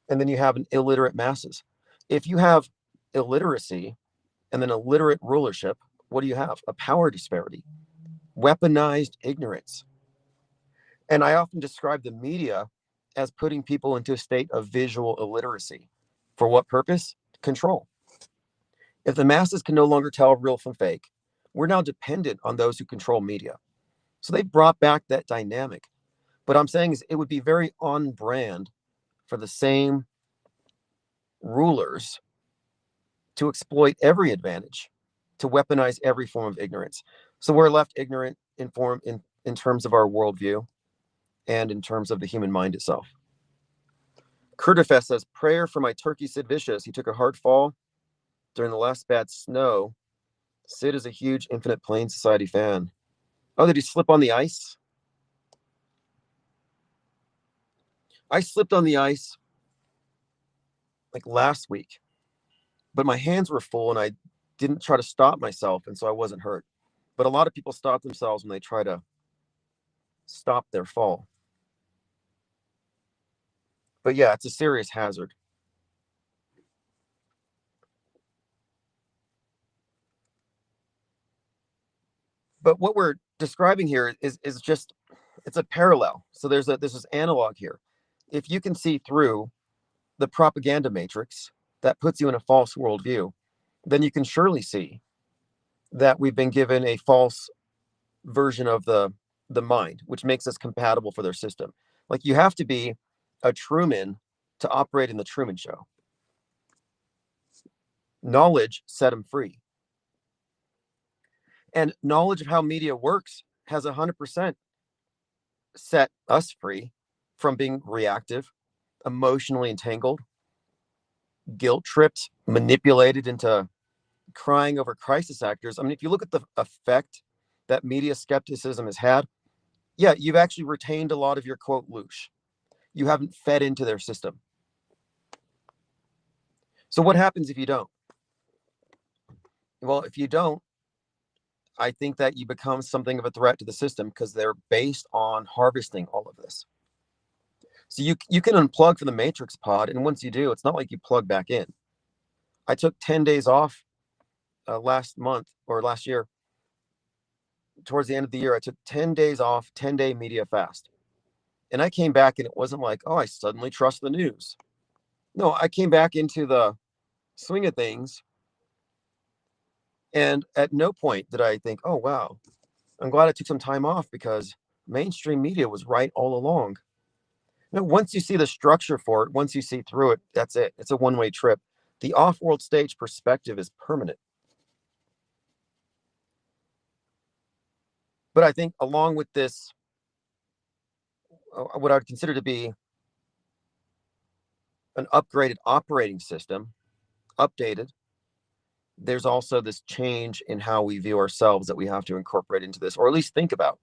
and then you have an illiterate masses. If you have illiteracy and then illiterate rulership, what do you have? A power disparity, weaponized ignorance. And I often describe the media as putting people into a state of visual illiteracy. For what purpose? Control. If the masses can no longer tell real from fake, we're now dependent on those who control media. So they brought back that dynamic. What I'm saying is it would be very on brand for the same rulers to exploit every advantage, to weaponize every form of ignorance. So we're left ignorant in terms of our worldview and in terms of the human mind itself. Kurtifest says, prayer for my turkey Sid Vicious. He took a hard fall during the last bad snow. Sid is a huge Infinite Plane Society fan. Oh, did he slip on the ice? I slipped on the ice like last week, but my hands were full and I didn't try to stop myself, and so I wasn't hurt. But a lot of people stop themselves when they try to stop their fall. But yeah, it's a serious hazard. But what we're describing here is just, it's a parallel. So there's this analog here. If you can see through the propaganda matrix that puts you in a false worldview, then you can surely see that we've been given a false version of the mind, which makes us compatible for their system. Like you have to be a Truman to operate in the Truman Show. Knowledge set him free. And knowledge of how media works has 100% set us free from being reactive, emotionally entangled, guilt tripped, manipulated into crying over crisis actors. I mean, if you look at the effect that media skepticism has had, yeah, you've actually retained a lot of your quote louche. You haven't fed into their system. So what happens if you don't? Well, if you don't, I think that you become something of a threat to the system because they're based on harvesting all of this. So you can unplug from the matrix pod, and once you do, it's not like you plug back in. I took 10 days off last month or last year. Towards the end of the year, I took 10 days off, 10-day media fast. And I came back and it wasn't like, oh, I suddenly trust the news. No, I came back into the swing of things. And at no point did I think, oh, wow, I'm glad I took some time off because mainstream media was right all along. No, once you see the structure for it, once you see through it, that's it. It's a one-way trip. The off-world stage perspective is permanent. But I think along with this, what I would consider to be an upgraded operating system, updated, there's also this change in how we view ourselves that we have to incorporate into this, or at least think about.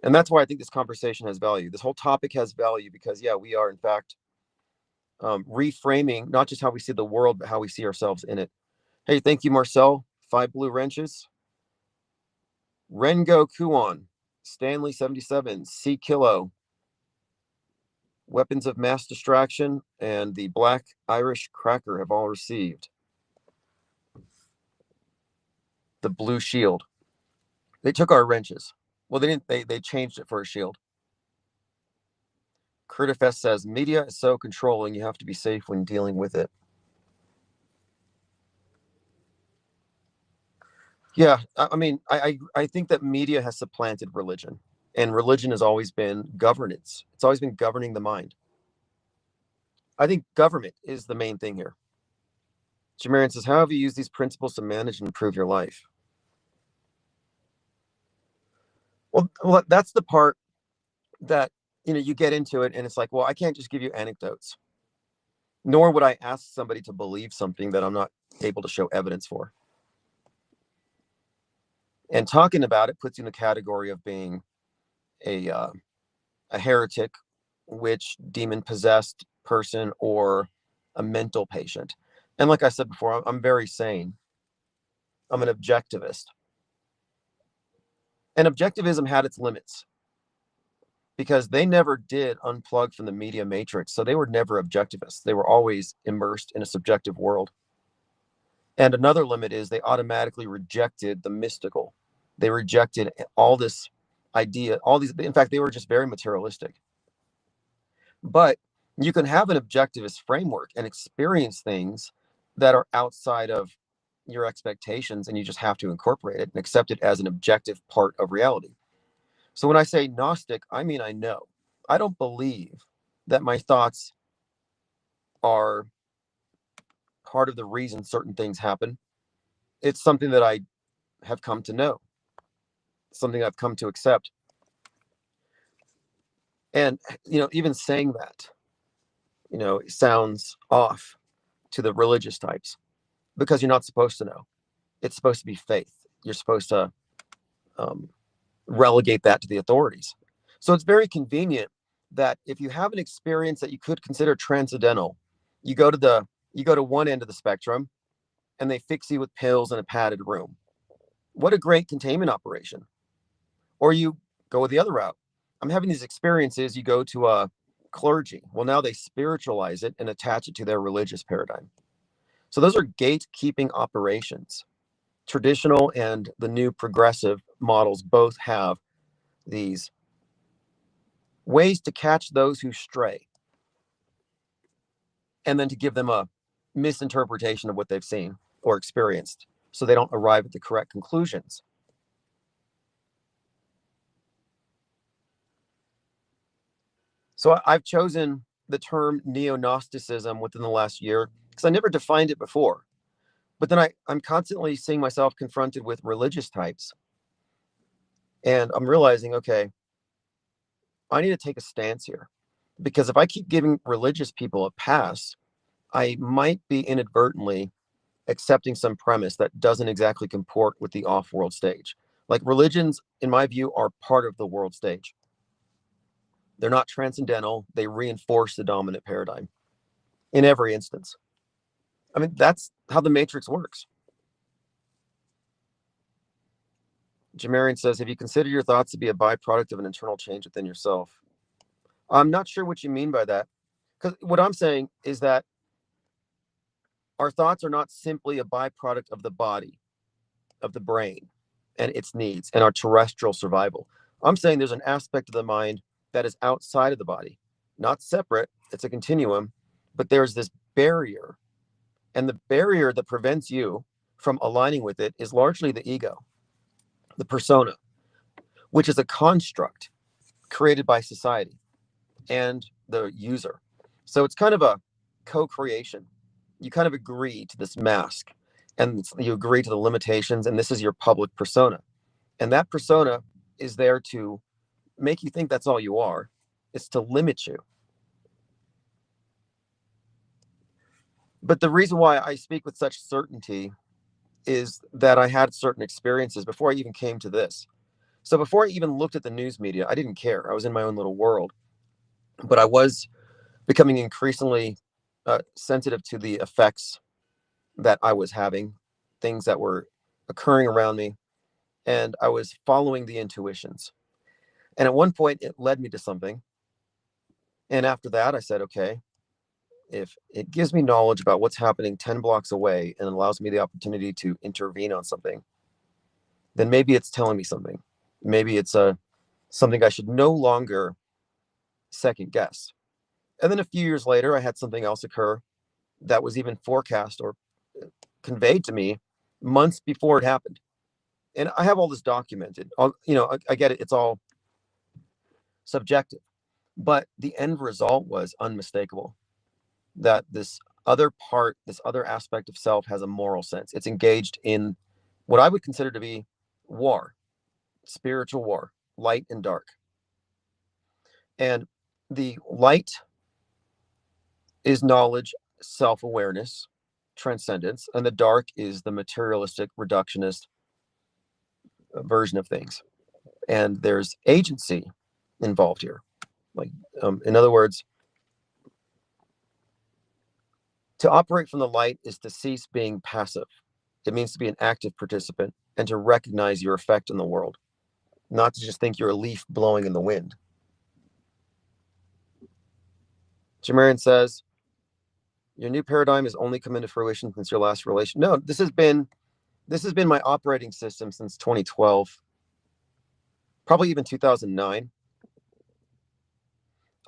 And that's why I think this conversation has value. This whole topic has value because, yeah, we are, in fact, reframing not just how we see the world, but how we see ourselves in it. Hey, thank you, Marcel. 5 blue wrenches. Rengo Kuon, Stanley 77, C Kilo, Weapons of Mass Distraction, and the Black Irish Cracker have all received the blue shield. They took our wrenches. Well, they didn't. They changed it for a shield. Kurtifest says, media is so controlling, you have to be safe when dealing with it. Yeah, I mean, I think that media has supplanted religion, and religion has always been governance. It's always been governing the mind. I think government is the main thing here. Jamarian says, how have you used these principles to manage and improve your life? Well, that's the part that, you get into it and it's like, well, I can't just give you anecdotes, nor would I ask somebody to believe something that I'm not able to show evidence for. And talking about it puts you in the category of being a heretic, witch, demon possessed person, or a mental patient. And like I said before, I'm very sane. I'm an objectivist. And objectivism had its limits because they never did unplug from the media matrix. So they were never objectivists. They were always immersed in a subjective world. And another limit is they automatically rejected the mystical. They rejected all this idea, all these, in fact, they were just very materialistic. But you can have an objectivist framework and experience things that are outside of your expectations, and you just have to incorporate it and accept it as an objective part of reality. So when I say Gnostic, I mean I know. I don't believe that my thoughts are part of the reason certain things happen. It's something that I have come to know, something I've come to accept. And, even saying that, it sounds off to the religious types because you're not supposed to know. It's supposed to be faith. You're supposed to relegate that to the authorities. So it's very convenient that if you have an experience that you could consider transcendental, you go to one end of the spectrum and they fix you with pills in a padded room. What a great containment operation. Or you go with the other route. I'm having these experiences, you go to a clergy. Well, now they spiritualize it and attach it to their religious paradigm. So those are gatekeeping operations. Traditional and the new progressive models both have these ways to catch those who stray and then to give them a misinterpretation of what they've seen or experienced so they don't arrive at the correct conclusions. So I've chosen the term neo-Gnosticism within the last year because I never defined it before. But then I'm constantly seeing myself confronted with religious types. And I'm realizing, okay, I need to take a stance here. Because if I keep giving religious people a pass, I might be inadvertently accepting some premise that doesn't exactly comport with the off-world stage. Like religions, in my view, are part of the world stage. They're not transcendental. They reinforce the dominant paradigm in every instance. I mean, that's how the matrix works. Jamarian says, have you considered your thoughts to be a byproduct of an internal change within yourself? I'm not sure what you mean by that. Because what I'm saying is that our thoughts are not simply a byproduct of the body, of the brain, and its needs, and our terrestrial survival. I'm saying there's an aspect of the mind that is outside of the body, not separate. It's a continuum, but there's this barrier. And the barrier that prevents you from aligning with it is largely the ego, the persona, which is a construct created by society and the user. So it's kind of a co-creation. You kind of agree to this mask and you agree to the limitations, and this is your public persona. And that persona is there to make you think that's all you are. It's to limit you. But the reason why I speak with such certainty is that I had certain experiences before I even came to this. So before I even looked at the news media, I didn't care. I was in my own little world. But I was becoming increasingly sensitive to the effects that I was having, things that were occurring around me, and I was following the intuitions. And at one point, it led me to something. And after that, I said, okay, if it gives me knowledge about what's happening 10 blocks away and allows me the opportunity to intervene on something, then maybe it's telling me something. Maybe it's something I should no longer second guess. And then a few years later, I had something else occur that was even forecast or conveyed to me months before it happened. And I have all this documented. I get it. It's all subjective. But the end result was unmistakable. That this other part, this other aspect of self has a moral sense. It's engaged in what I would consider to be war, spiritual war, light and dark. And the light is knowledge, self-awareness, transcendence, and the dark is the materialistic, reductionist version of things. And there's agency involved here. Like, in other words, to operate from the light is to cease being passive. It means to be an active participant and to recognize your effect in the world, not to just think you're a leaf blowing in the wind. Jamarian says, your new paradigm has only come into fruition since your last relation. No, this has been my operating system since 2012, probably even 2009.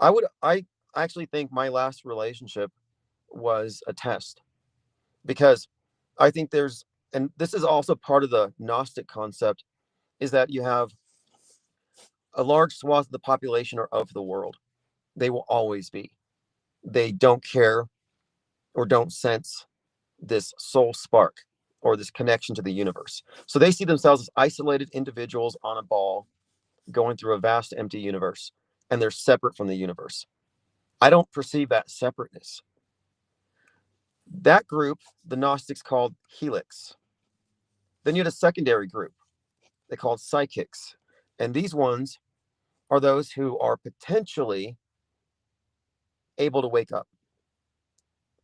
I actually think my last relationship was a test, because I think and this is also part of the Gnostic concept, is that you have a large swath of the population or of the world. They will always be. They don't care or don't sense this soul spark or this connection to the universe. So they see themselves as isolated individuals on a ball going through a vast empty universe, and they're separate from the universe. I don't perceive that separateness. That group, the Gnostics called Helix. Then you had a secondary group they called Psychics. And these ones are those who are potentially able to wake up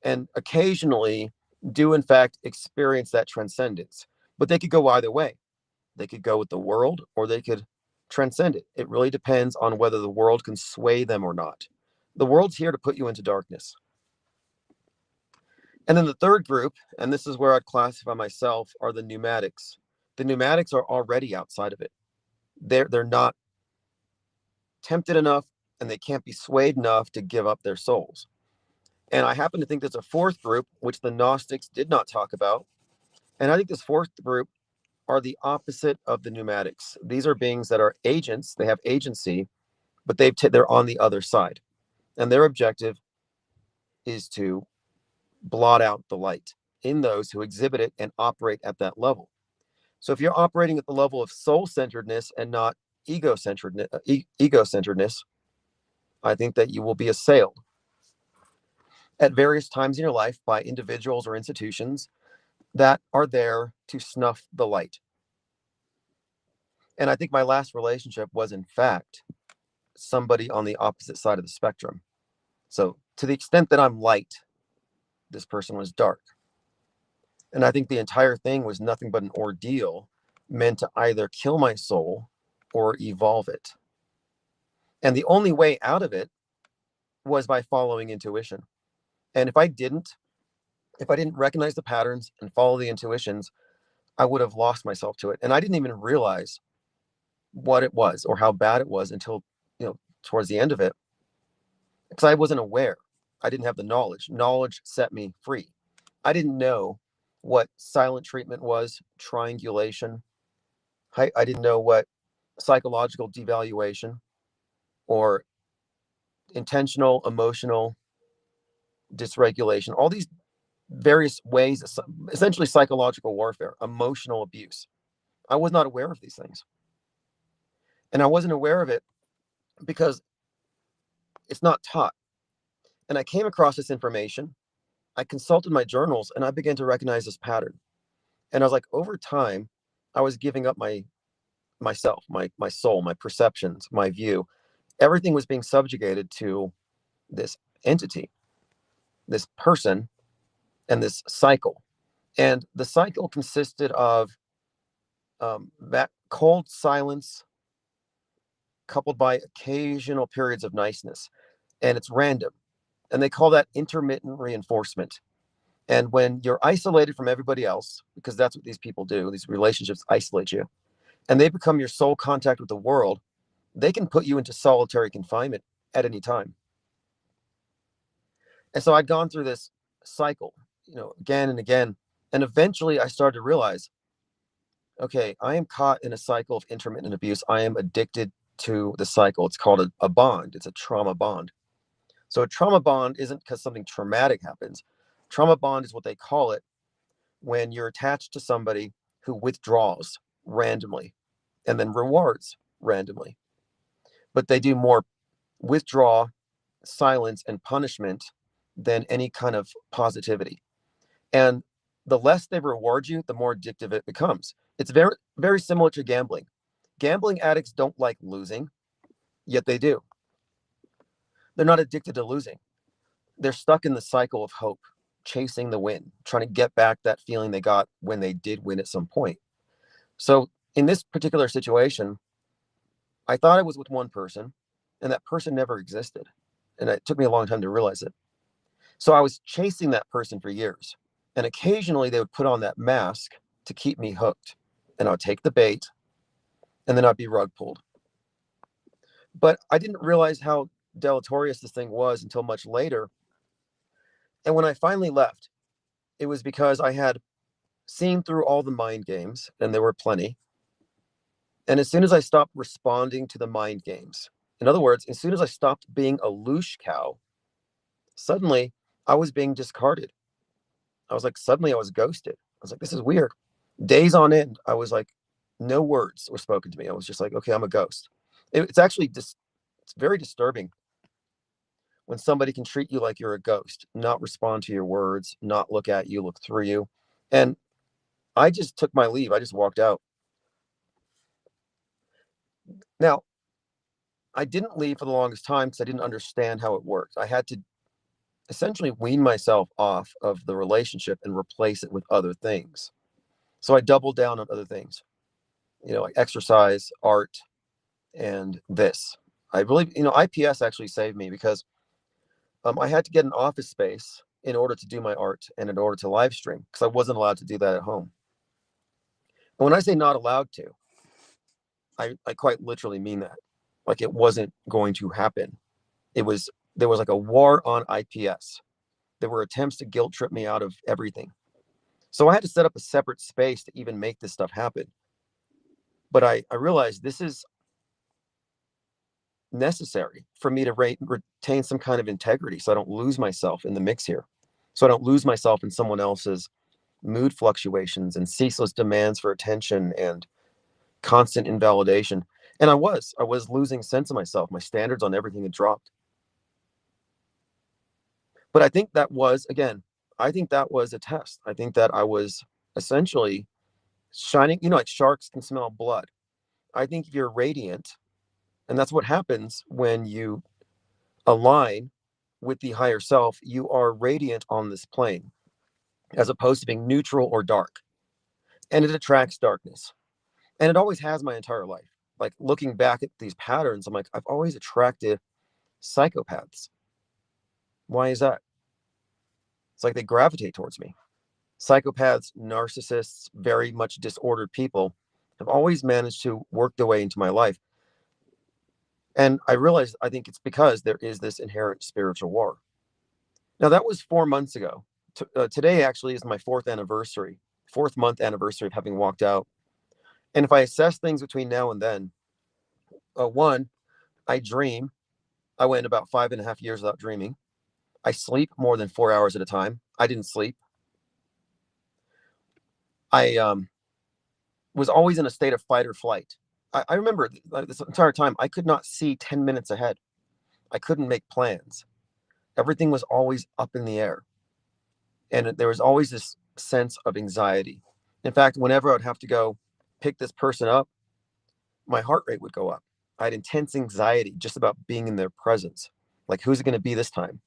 and occasionally do, in fact, experience that transcendence. But they could go either way. They could go with the world or they could transcend it. It really depends on whether the world can sway them or not. The world's here to put you into darkness. And then the third group, and this is where I'd classify myself, are the pneumatics. The pneumatics are already outside of it. They're not tempted enough, and they can't be swayed enough to give up their souls. And I happen to think there's a fourth group, which the Gnostics did not talk about. And I think this fourth group are the opposite of the pneumatics. These are beings that are agents. They have agency, but they're on the other side. And their objective is to blot out the light in those who exhibit it and operate at that level. So if you're operating at the level of soul-centeredness and not ego-centeredness, I think that you will be assailed at various times in your life by individuals or institutions that are there to snuff the light. And I think my last relationship was, in fact, somebody on the opposite side of the spectrum. So to the extent that I'm light, this person was dark. And I think the entire thing was nothing but an ordeal meant to either kill my soul or evolve it. And the only way out of it was by following intuition. And if I didn't recognize the patterns and follow the intuitions, I would have lost myself to it. And I didn't even realize what it was or how bad it was until, towards the end of it, because I wasn't aware. I didn't have the knowledge. Knowledge set me free. I didn't know what silent treatment was, triangulation. I didn't know what psychological devaluation or intentional emotional dysregulation, all these various ways, essentially psychological warfare, emotional abuse. I was not aware of these things. And I wasn't aware of it because it's not taught. And I came across this information. I consulted my journals and I began to recognize this pattern. And I was like, over time, I was giving up myself, my soul, my perceptions, my view. Everything was being subjugated to this entity, this person, and this cycle. And the cycle consisted of that cold silence coupled by occasional periods of niceness. And it's random. And they call that intermittent reinforcement. And when you're isolated from everybody else, because that's what these people do, these relationships isolate you, and they become your sole contact with the world, they can put you into solitary confinement at any time. And so I'd gone through this cycle, again and again. And eventually I started to realize, okay, I am caught in a cycle of intermittent abuse. I am addicted to the cycle. It's called a bond. It's a trauma bond. So a trauma bond isn't because something traumatic happens. Trauma bond is what they call it when you're attached to somebody who withdraws randomly and then rewards randomly. But they do more withdraw, silence, and punishment than any kind of positivity. And the less they reward you, the more addictive it becomes. It's very, very similar to gambling. Gambling addicts don't like losing, yet they do. They're not addicted to losing. They're stuck in the cycle of hope, chasing the win, trying to get back that feeling they got when they did win at some point. So in this particular situation, I thought I was with one person, and that person never existed. And it took me a long time to realize it. So I was chasing that person for years. And occasionally they would put on that mask to keep me hooked. And I would take the bait, and then I'd be rug pulled. But I didn't realize how deleterious this thing was until much later. And when I finally left, it was because I had seen through all the mind games, and there were plenty. And as soon as I stopped responding to the mind games, in other words, as soon as I stopped being a loosh cow, suddenly I was being discarded. I was like, suddenly I was ghosted. I was like, this is weird. Days on end, I was like, no words were spoken to me. I was just like, okay, I'm a ghost. It's actually just, it's very disturbing when somebody can treat you like you're a ghost, not respond to your words, not look at you, look through you. And I just took my leave. I just walked out. Now, I didn't leave for the longest time because I didn't understand how it worked. I had to essentially wean myself off of the relationship and replace it with other things. So I doubled down on other things, like exercise, art, and this. I really, IPS actually saved me because I had to get an office space in order to do my art and in order to live stream because I wasn't allowed to do that at home. And when I say not allowed to, I quite literally mean that. Like it wasn't going to happen. There was like a war on IPS. There were attempts to guilt trip me out of everything. So I had to set up a separate space to even make this stuff happen. But I realized this is necessary for me to retain some kind of integrity so I don't lose myself in the mix here. So I don't lose myself in someone else's mood fluctuations and ceaseless demands for attention and constant invalidation. And I was losing sense of myself. My standards on everything had dropped. But I think that was, again, I think that was a test. I think that I was essentially shining, like sharks can smell blood. I think you're radiant. And that's what happens when you align with the higher self. You are radiant on this plane as opposed to being neutral or dark. And it attracts darkness. And it always has my entire life. Like looking back at these patterns, I'm like, I've always attracted psychopaths. Why is that? It's like they gravitate towards me. Psychopaths, narcissists, very much disordered people have always managed to work their way into my life. And I realized, I think it's because there is this inherent spiritual war. Now, that was 4 months ago. Today actually is my fourth month anniversary of having walked out. And if I assess things between now and then, one, I dream. I went about 5.5 years without dreaming. I sleep more than 4 hours at a time. I didn't sleep. I was always in a state of fight or flight. I remember this entire time, I could not see 10 minutes ahead. I couldn't make plans. Everything was always up in the air. And there was always this sense of anxiety. In fact, whenever I'd have to go pick this person up, my heart rate would go up. I had intense anxiety just about being in their presence. Like, who's it going to be this time?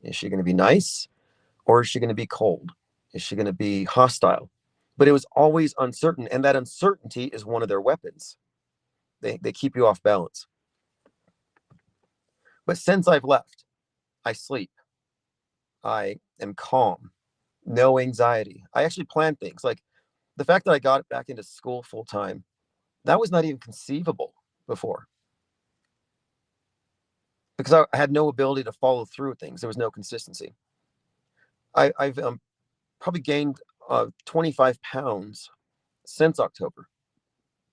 Is she going to be nice or is she going to be cold? Is she going to be hostile? But it was always uncertain. And that uncertainty is one of their weapons. They keep you off balance. But since I've left, I sleep. I am calm, no anxiety. I actually plan things. Like the fact that I got back into school full time, that was not even conceivable before. Because I had no ability to follow through with things. There was no consistency. I've probably gained 25 pounds since October.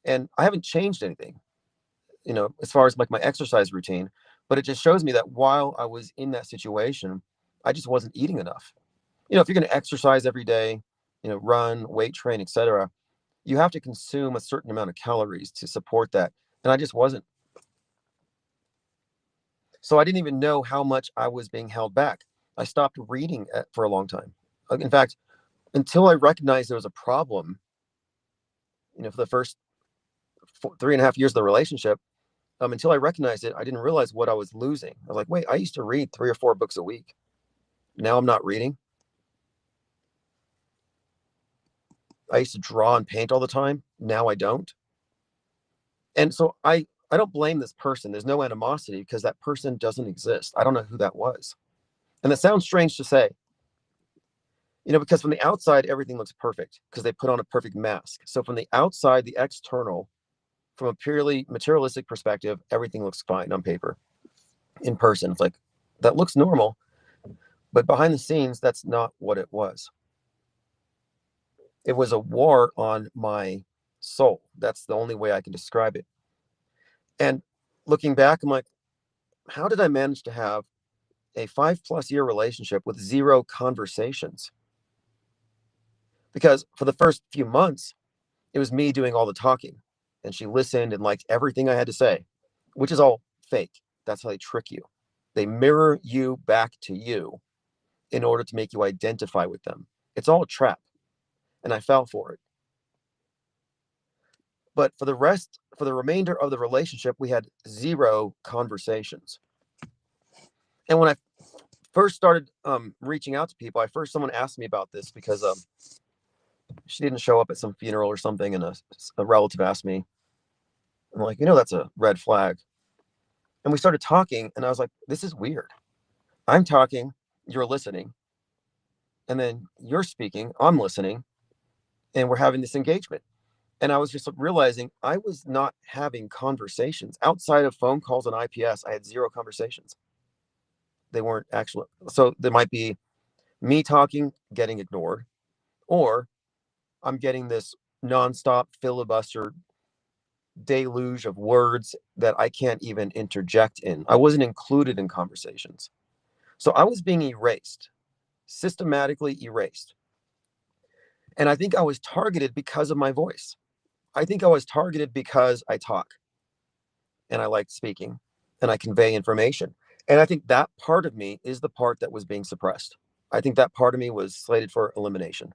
And I haven't changed anything, as far as like my exercise routine. But it just shows me that while I was in that situation, I just wasn't eating enough. If you're going to exercise every day, run, weight train, etc., you have to consume a certain amount of calories to support that. And I just wasn't. So I didn't even know how much I was being held back. I stopped reading for a long time. In fact, until I recognized there was a problem, for the first 3.5 years of the relationship, until I recognized it, I didn't realize what I was losing. I was like, wait, I used to read 3 or 4 books a week. Now I'm not reading. I used to draw and paint all the time. Now I don't. And so I don't blame this person. There's no animosity because that person doesn't exist. I don't know who that was. And that sounds strange to say, because from the outside, everything looks perfect because they put on a perfect mask. So from the outside, the external, from a purely materialistic perspective, everything looks fine on paper. In person, it's like, that looks normal. But behind the scenes, that's not what it was. It was a war on my soul. That's the only way I can describe it. And looking back, I'm like, how did I manage to have a 5+ year relationship with 0 conversations? Because for the first few months, it was me doing all the talking, and she listened and liked everything I had to say, which is all fake. That's how they trick you. They mirror you back to you in order to make you identify with them. It's all a trap, and I fell for it. But for the remainder of the relationship, we had 0 conversations. And when I first started reaching out to people, someone asked me about this because she didn't show up at some funeral or something, and a relative asked me. I'm like, that's a red flag. And we started talking, and I was like, this is weird. I'm talking, you're listening, and then you're speaking, I'm listening, and we're having this engagement. And I was just realizing I was not having conversations outside of phone calls and IPS. I had 0 conversations. They weren't actual. So there might be me talking, getting ignored, or I'm getting this nonstop filibuster deluge of words that I can't even interject in. I wasn't included in conversations. So I was being erased, systematically erased. And I think I was targeted because of my voice. I think I was targeted because I talk and I like speaking and I convey information. And I think that part of me is the part that was being suppressed. I think that part of me was slated for elimination.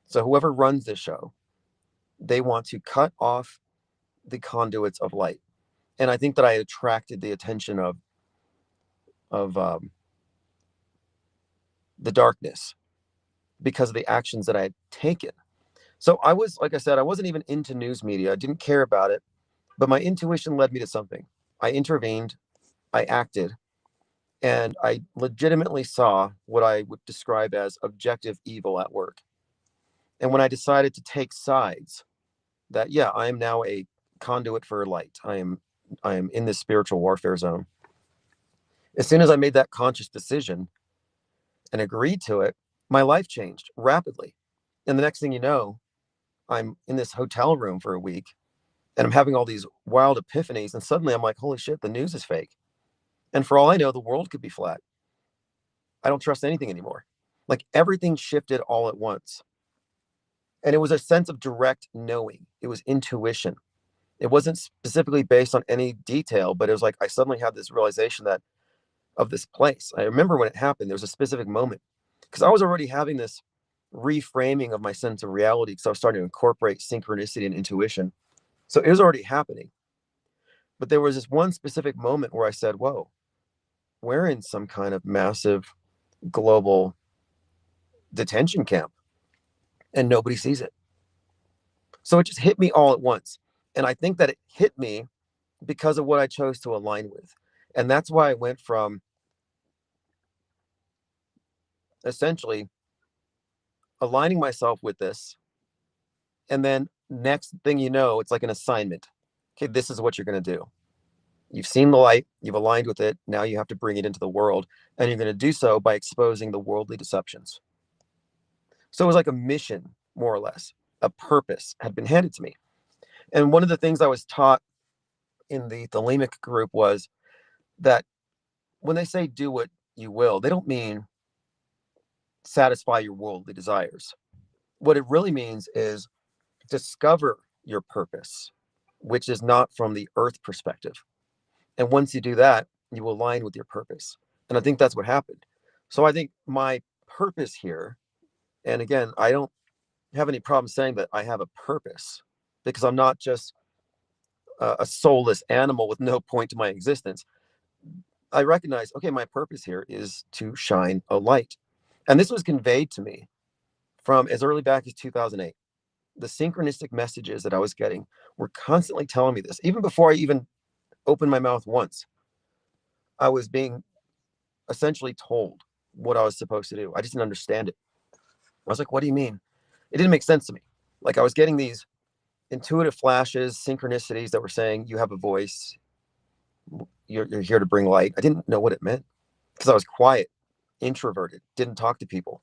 So whoever runs this show, they want to cut off the conduits of light. And I think that I attracted the attention of the darkness because of the actions that I had taken. So I was, like I said, I wasn't even into news media. I didn't care about it, but my intuition led me to something. I intervened, I acted, and I legitimately saw what I would describe as objective evil at work. And when I decided to take sides, that yeah, I am now a conduit for light. I am in this spiritual warfare zone. As soon as I made that conscious decision and agreed to it, my life changed rapidly. And the next thing you know, I'm in this hotel room for a week and I'm having all these wild epiphanies. And suddenly I'm like, holy shit, the news is fake. And for all I know, the world could be flat. I don't trust anything anymore. Like everything shifted all at once. And it was a sense of direct knowing. It was intuition. It wasn't specifically based on any detail, but it was like I suddenly had this realization that of this place. I remember when it happened, there was a specific moment because I was already having this reframing of my sense of reality because I was starting to incorporate synchronicity and intuition. So it was already happening. But there was this one specific moment where I said, whoa, we're in some kind of massive global detention camp and nobody sees it. So it just hit me all at once. And I think that it hit me because of what I chose to align with. And that's why I went from essentially aligning myself with this. And then next thing you know, it's like an assignment. Okay, this is what you're going to do. You've seen the light, you've aligned with it. Now you have to bring it into the world. And you're going to do so by exposing the worldly deceptions. So it was like a mission, more or less. A purpose had been handed to me. And one of the things I was taught in the thelemic group was that when they say do what you will, they don't mean satisfy your worldly desires. What it really means is discover your purpose, which is not from the earth perspective. And once you do that, you align with your purpose. And I think that's what happened. So I think my purpose here And again, I don't have any problem saying that I have a purpose, because I'm not just a soulless animal with no point to my existence. I recognize, okay, my purpose here is to shine a light. And this was conveyed to me from as early back as 2008. The synchronistic messages that I was getting were constantly telling me this. Even before I even opened my mouth once, I was being essentially told what I was supposed to do. I just didn't understand it. I was like, what do you mean? It didn't make sense to me. Like, I was getting these intuitive flashes, synchronicities that were saying, you have a voice, you're here to bring light. I didn't know what it meant because I was quiet, introverted, didn't talk to people.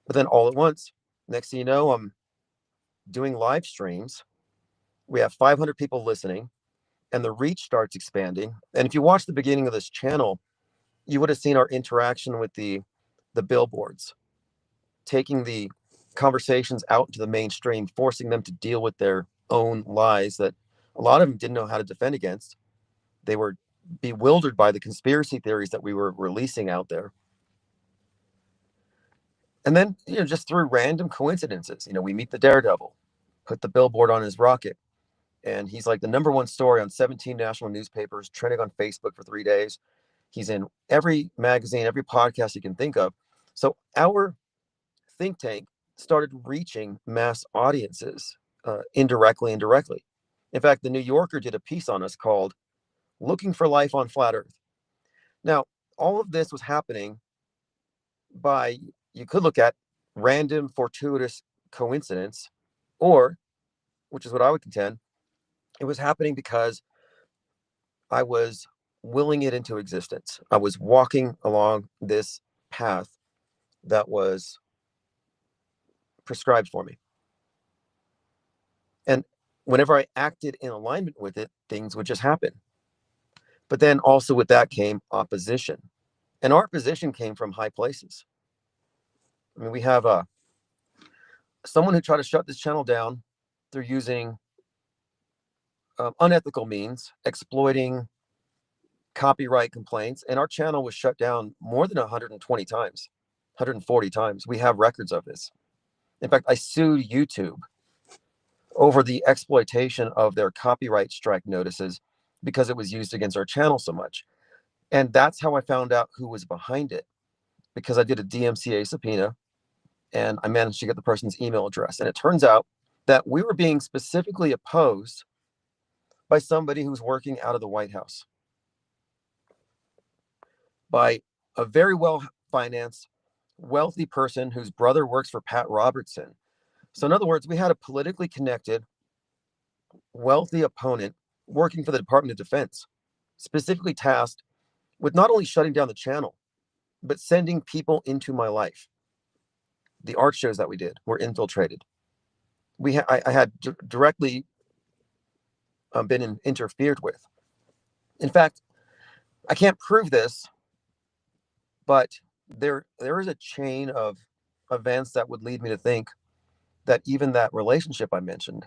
But then all at once, next thing you know, I'm doing live streams. We have 500 people listening, and the reach starts expanding. And if you watch the beginning of this channel, you would have seen our interaction with the billboards, taking the conversations out into the mainstream, forcing them to deal with their own lies that a lot of them didn't know how to defend against. They were bewildered by the conspiracy theories that we were releasing out there. And then, just through random coincidences, we meet the daredevil, put the billboard on his rocket, and he's like the number one story on 17 national newspapers, trending on Facebook for 3 days. He's in every magazine, every podcast you can think of. So our think tank started reaching mass audiences, indirectly and directly. In fact, the New Yorker did a piece on us called Looking for Life on Flat Earth. Now, all of this was happening by, you could look at random, fortuitous coincidence, or, which is what I would contend, it was happening because I was willing it into existence. I was walking along this path that was prescribed for me. And whenever I acted in alignment with it, things would just happen. But then also with that came opposition. And our opposition came from high places. I mean, we have someone who tried to shut this channel down through using unethical means, exploiting copyright complaints. And our channel was shut down more than 120 times, 140 times. We have records of this. In fact, I sued YouTube over the exploitation of their copyright strike notices because it was used against our channel so much. And that's how I found out who was behind it, because I did a DMCA subpoena and I managed to get the person's email address. And it turns out that we were being specifically opposed by somebody who's working out of the White House, by a very well-financed, wealthy person whose brother works for Pat Robertson. So in other words, we had a politically connected, wealthy opponent working for the Department of Defense, specifically tasked with not only shutting down the channel, but sending people into my life. The art shows that we did were infiltrated. I had directly been interfered with. In fact, I can't prove this, but there is a chain of events that would lead me to think that even that relationship I mentioned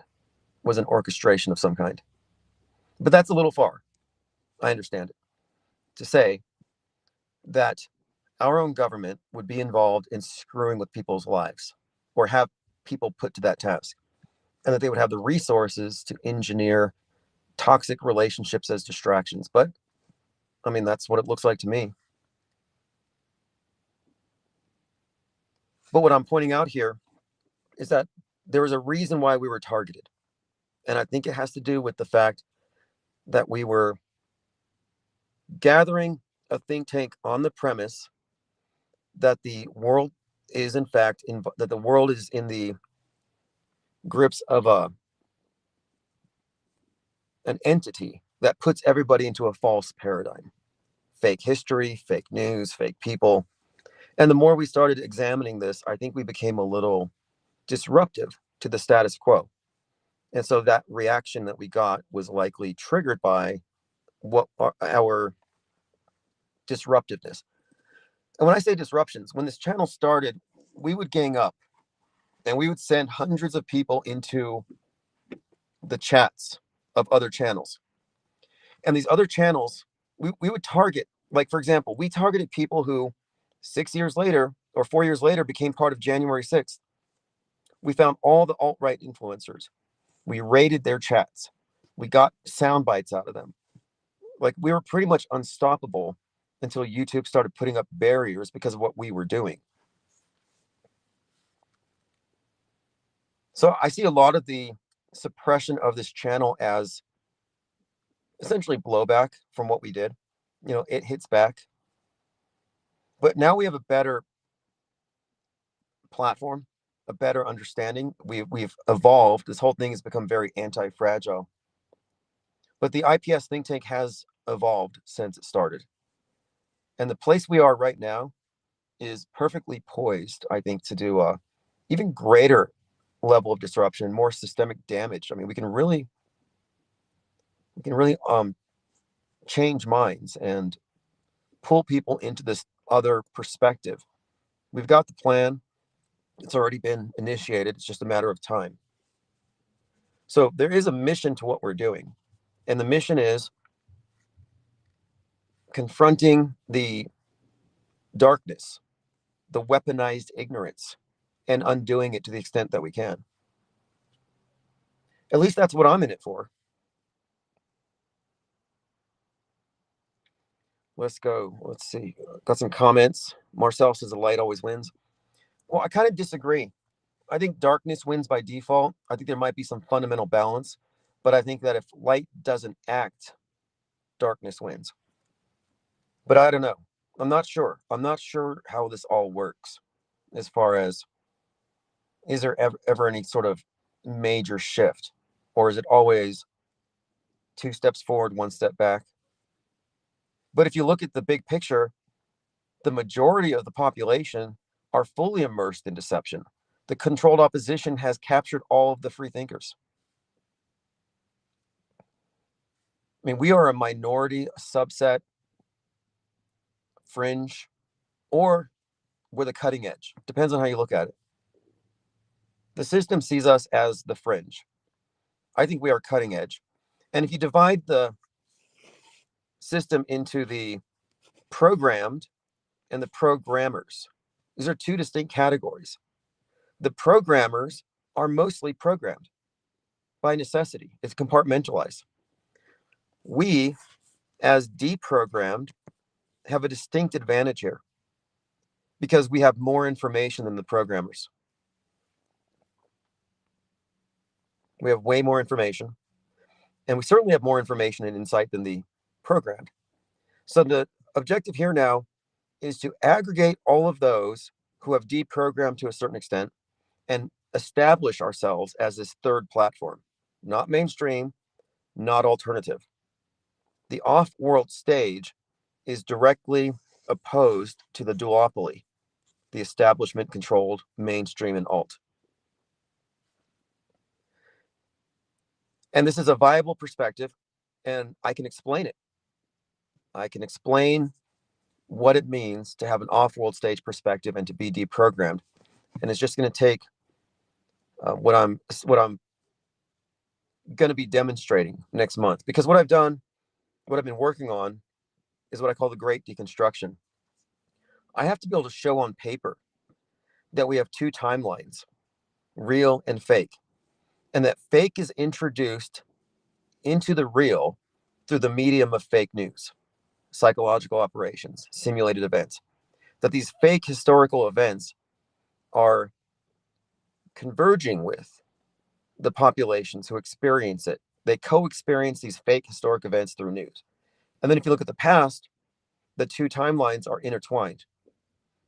was an orchestration of some kind. But that's a little far. I understand it. To say that our own government would be involved in screwing with people's lives or have people put to that task, and that they would have the resources to engineer toxic relationships as distractions. But I mean, that's what it looks like to me. But what I'm pointing out here is that there was a reason why we were targeted. And I think it has to do with the fact that we were gathering a think tank on the premise that the world is in fact that the world is in the grips of an entity that puts everybody into a false paradigm. Fake history, fake news, fake people. And the more we started examining this, I think we became a little disruptive to the status quo. And so that reaction that we got was likely triggered by what our disruptiveness. And when I say disruptions, when this channel started, we would gang up and we would send hundreds of people into the chats of other channels. And these other channels, we would target, like, for example, we targeted people who 6 years later or 4 years later, became part of January 6th. We found all the alt-right influencers. We raided their chats. We got sound bites out of them. Like, we were pretty much unstoppable until YouTube started putting up barriers because of what we were doing. So I see a lot of the suppression of this channel as essentially blowback from what we did. It hits back. But now we have a better platform, a better understanding. We've evolved. This whole thing has become very anti-fragile. But the IPS think tank has evolved since it started. And the place we are right now is perfectly poised, I think, to do a even greater level of disruption, more systemic damage. I mean, we can really change minds and pull people into this other perspective. We've got the plan. It's already been initiated. It's just a matter of time. So there is a mission to what we're doing. And the mission is confronting the darkness, the weaponized ignorance, and undoing it to the extent that we can. At least that's what I'm in it for. Let's go. Let's see. Got some comments. Marcel says the light always wins. Well, I kind of disagree. I think darkness wins by default. I think there might be some fundamental balance, but I think that if light doesn't act, darkness wins. But I don't know. I'm not sure. I'm not sure how this all works as far as, is there ever any sort of major shift, or is it always 2 steps forward, 1 step back? But if you look at the big picture, the majority of the population are fully immersed in deception. The controlled opposition has captured all of the free thinkers. I mean, we are a minority, a subset, fringe, or we're the cutting edge. Depends on how you look at it. The system sees us as the fringe. I think we are cutting edge. And if you divide the system into the programmed and the programmers, these are 2 distinct categories. The programmers are mostly programmed by necessity. It's compartmentalized. We, as deprogrammed, have a distinct advantage here because we have more information than the programmers. We have way more information, and we certainly have more information and insight than the programmed. So the objective here now is to aggregate all of those who have deprogrammed to a certain extent and establish ourselves as this third platform, not mainstream, not alternative. The off-world stage is directly opposed to the duopoly, the establishment-controlled mainstream and alt. And this is a viable perspective, and I can explain it. I can explain what it means to have an off-world stage perspective and to be deprogrammed. And it's just going to take what I'm going to be demonstrating next month. Because what I've done, what I've been working on, is what I call the great deconstruction. I have to be able to show on paper that we have 2 timelines, real and fake, and that fake is introduced into the real through the medium of fake news, psychological operations, simulated events, that these fake historical events are converging with the populations who experience it. They co-experience these fake historic events through news. And then if you look at the past, the 2 timelines are intertwined.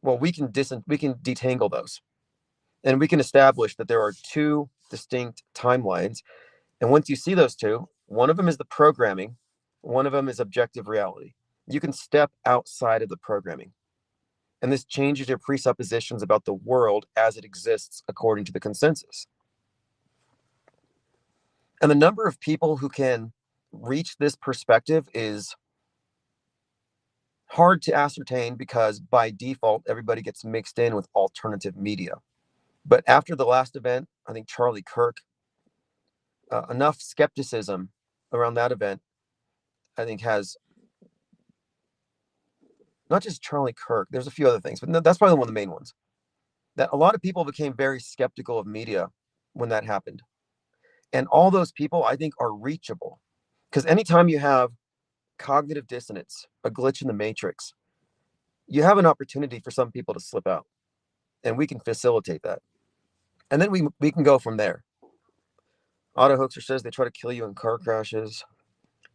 Well, we can detangle those. And we can establish that there are 2 distinct timelines. And once you see those 2, one of them is the programming, one of them is objective reality. You can step outside of the programming. And this changes your presuppositions about the world as it exists according to the consensus. And the number of people who can reach this perspective is hard to ascertain because by default, everybody gets mixed in with alternative media. But after the last event, I think Charlie Kirk, enough skepticism around that event, I think, has not just Charlie Kirk. There's a few other things, but that's probably one of the main ones. That a lot of people became very skeptical of media when that happened. And all those people, I think, are reachable. Because anytime you have cognitive dissonance, a glitch in the matrix, you have an opportunity for some people to slip out. And we can facilitate that. And then we can go from there. Auto Hoaxer says they try to kill you in car crashes.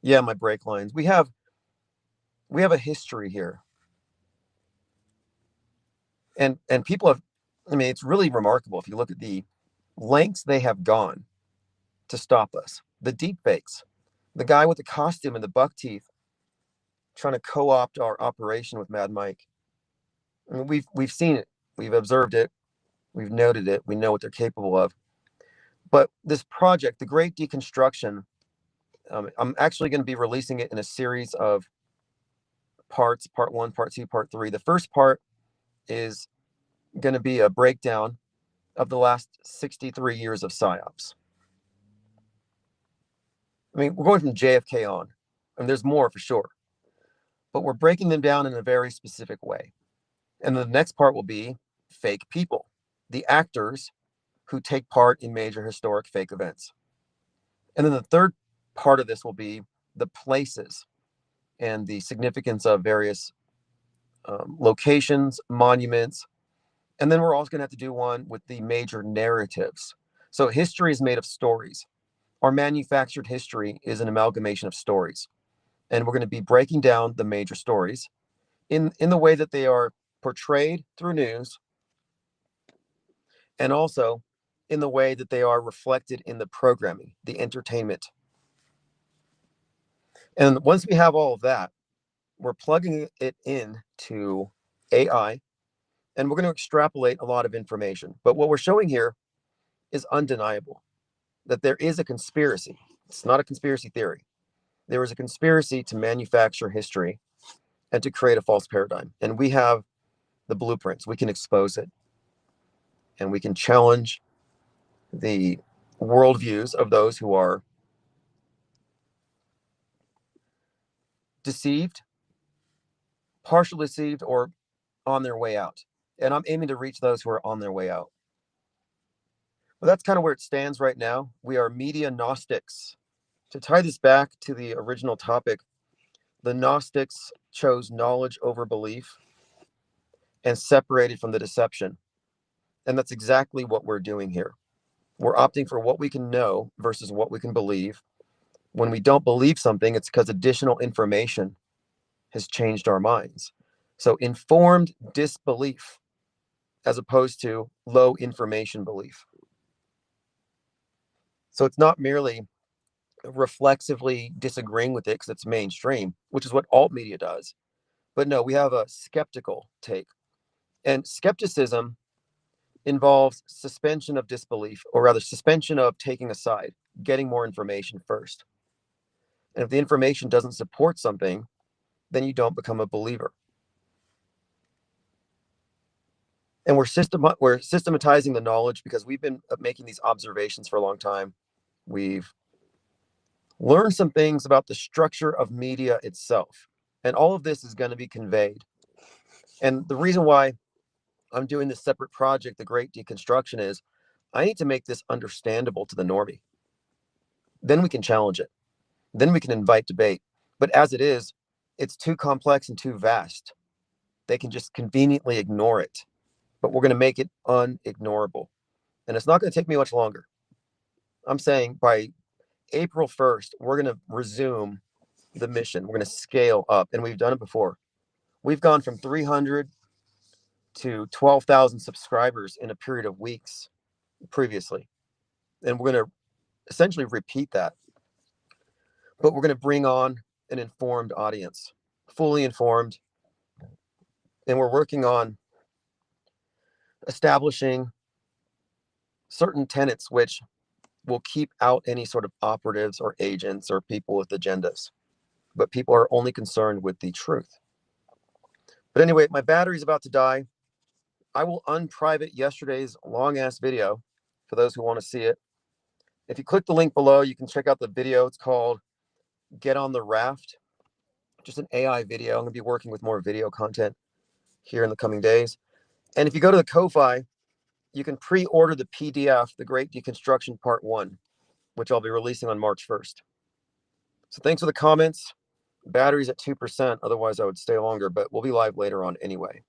Yeah, my brake lines. We have a history here. And people have, I mean, it's really remarkable if you look at the lengths they have gone to stop us. The deep fakes, the guy with the costume and the buck teeth trying to co-opt our operation with Mad Mike. I mean, we've seen it, we've observed it, we've noted it, we know what they're capable of. But this project, the Great Deconstruction, I'm actually going to be releasing it in a series of parts, part 1, part 2, part 3. The first part is going to be a breakdown of the last 63 years of PSYOPs. I mean, we're going from JFK on, and there's more for sure, but we're breaking them down in a very specific way. And the next part will be fake people, the actors who take part in major historic fake events. And then the third part of this will be the places and the significance of various locations, monuments. And then we're also going to have to do one with the major narratives. So history is made of stories. Our manufactured history is an amalgamation of stories. And we're going to be breaking down the major stories in the way that they are portrayed through news, and also in the way that they are reflected in the programming, the entertainment. And once we have all of that, we're plugging it into AI, and we're going to extrapolate a lot of information. But what we're showing here is undeniable, that there is a conspiracy. It's not a conspiracy theory. There is a conspiracy to manufacture history and to create a false paradigm. And we have the blueprints. We can expose it, and we can challenge the worldviews of those who are deceived, partially deceived, or on their way out. And I'm aiming to reach those who are on their way out. Well, that's kind of where it stands right now. We are media Gnostics. To tie this back to the original topic, the Gnostics chose knowledge over belief and separated from the deception. And that's exactly what we're doing here. We're opting for what we can know versus what we can believe. When we don't believe something, it's because additional information has changed our minds. So informed disbelief as opposed to low information belief. So it's not merely reflexively disagreeing with it because it's mainstream, which is what alt media does. But no, we have a skeptical take. And skepticism involves suspension of disbelief, or rather suspension of taking a side, getting more information first. And if the information doesn't support something, then you don't become a believer. And we're systematizing the knowledge because we've been making these observations for a long time. We've learned some things about the structure of media itself. And all of this is going to be conveyed. And the reason why I'm doing this separate project, The Great Deconstruction, is I need to make this understandable to the normie. Then we can challenge it. Then we can invite debate. But as it is, it's too complex and too vast. They can just conveniently ignore it. But we're going to make it unignorable. And it's not going to take me much longer. I'm saying by April 1st, we're going to resume the mission. We're going to scale up. And we've done it before. We've gone from 300 to 12,000 subscribers in a period of weeks previously. And we're going to essentially repeat that. But we're going to bring on an informed audience, fully informed. And we're working on establishing certain tenets which will keep out any sort of operatives or agents or people with agendas. But people are only concerned with the truth. But anyway, my battery's about to die. I will unprivate yesterday's long-ass video for those who want to see it. If you click the link below, you can check out the video. It's called Get on the Raft. just an AI video. I'm going to be working with more video content here in the coming days. And if you go to the Ko-Fi, you can pre-order the PDF, The Great Deconstruction Part 1, which I'll be releasing on March 1st. So thanks for the comments. Battery's at 2%. Otherwise, I would stay longer, but we'll be live later on anyway.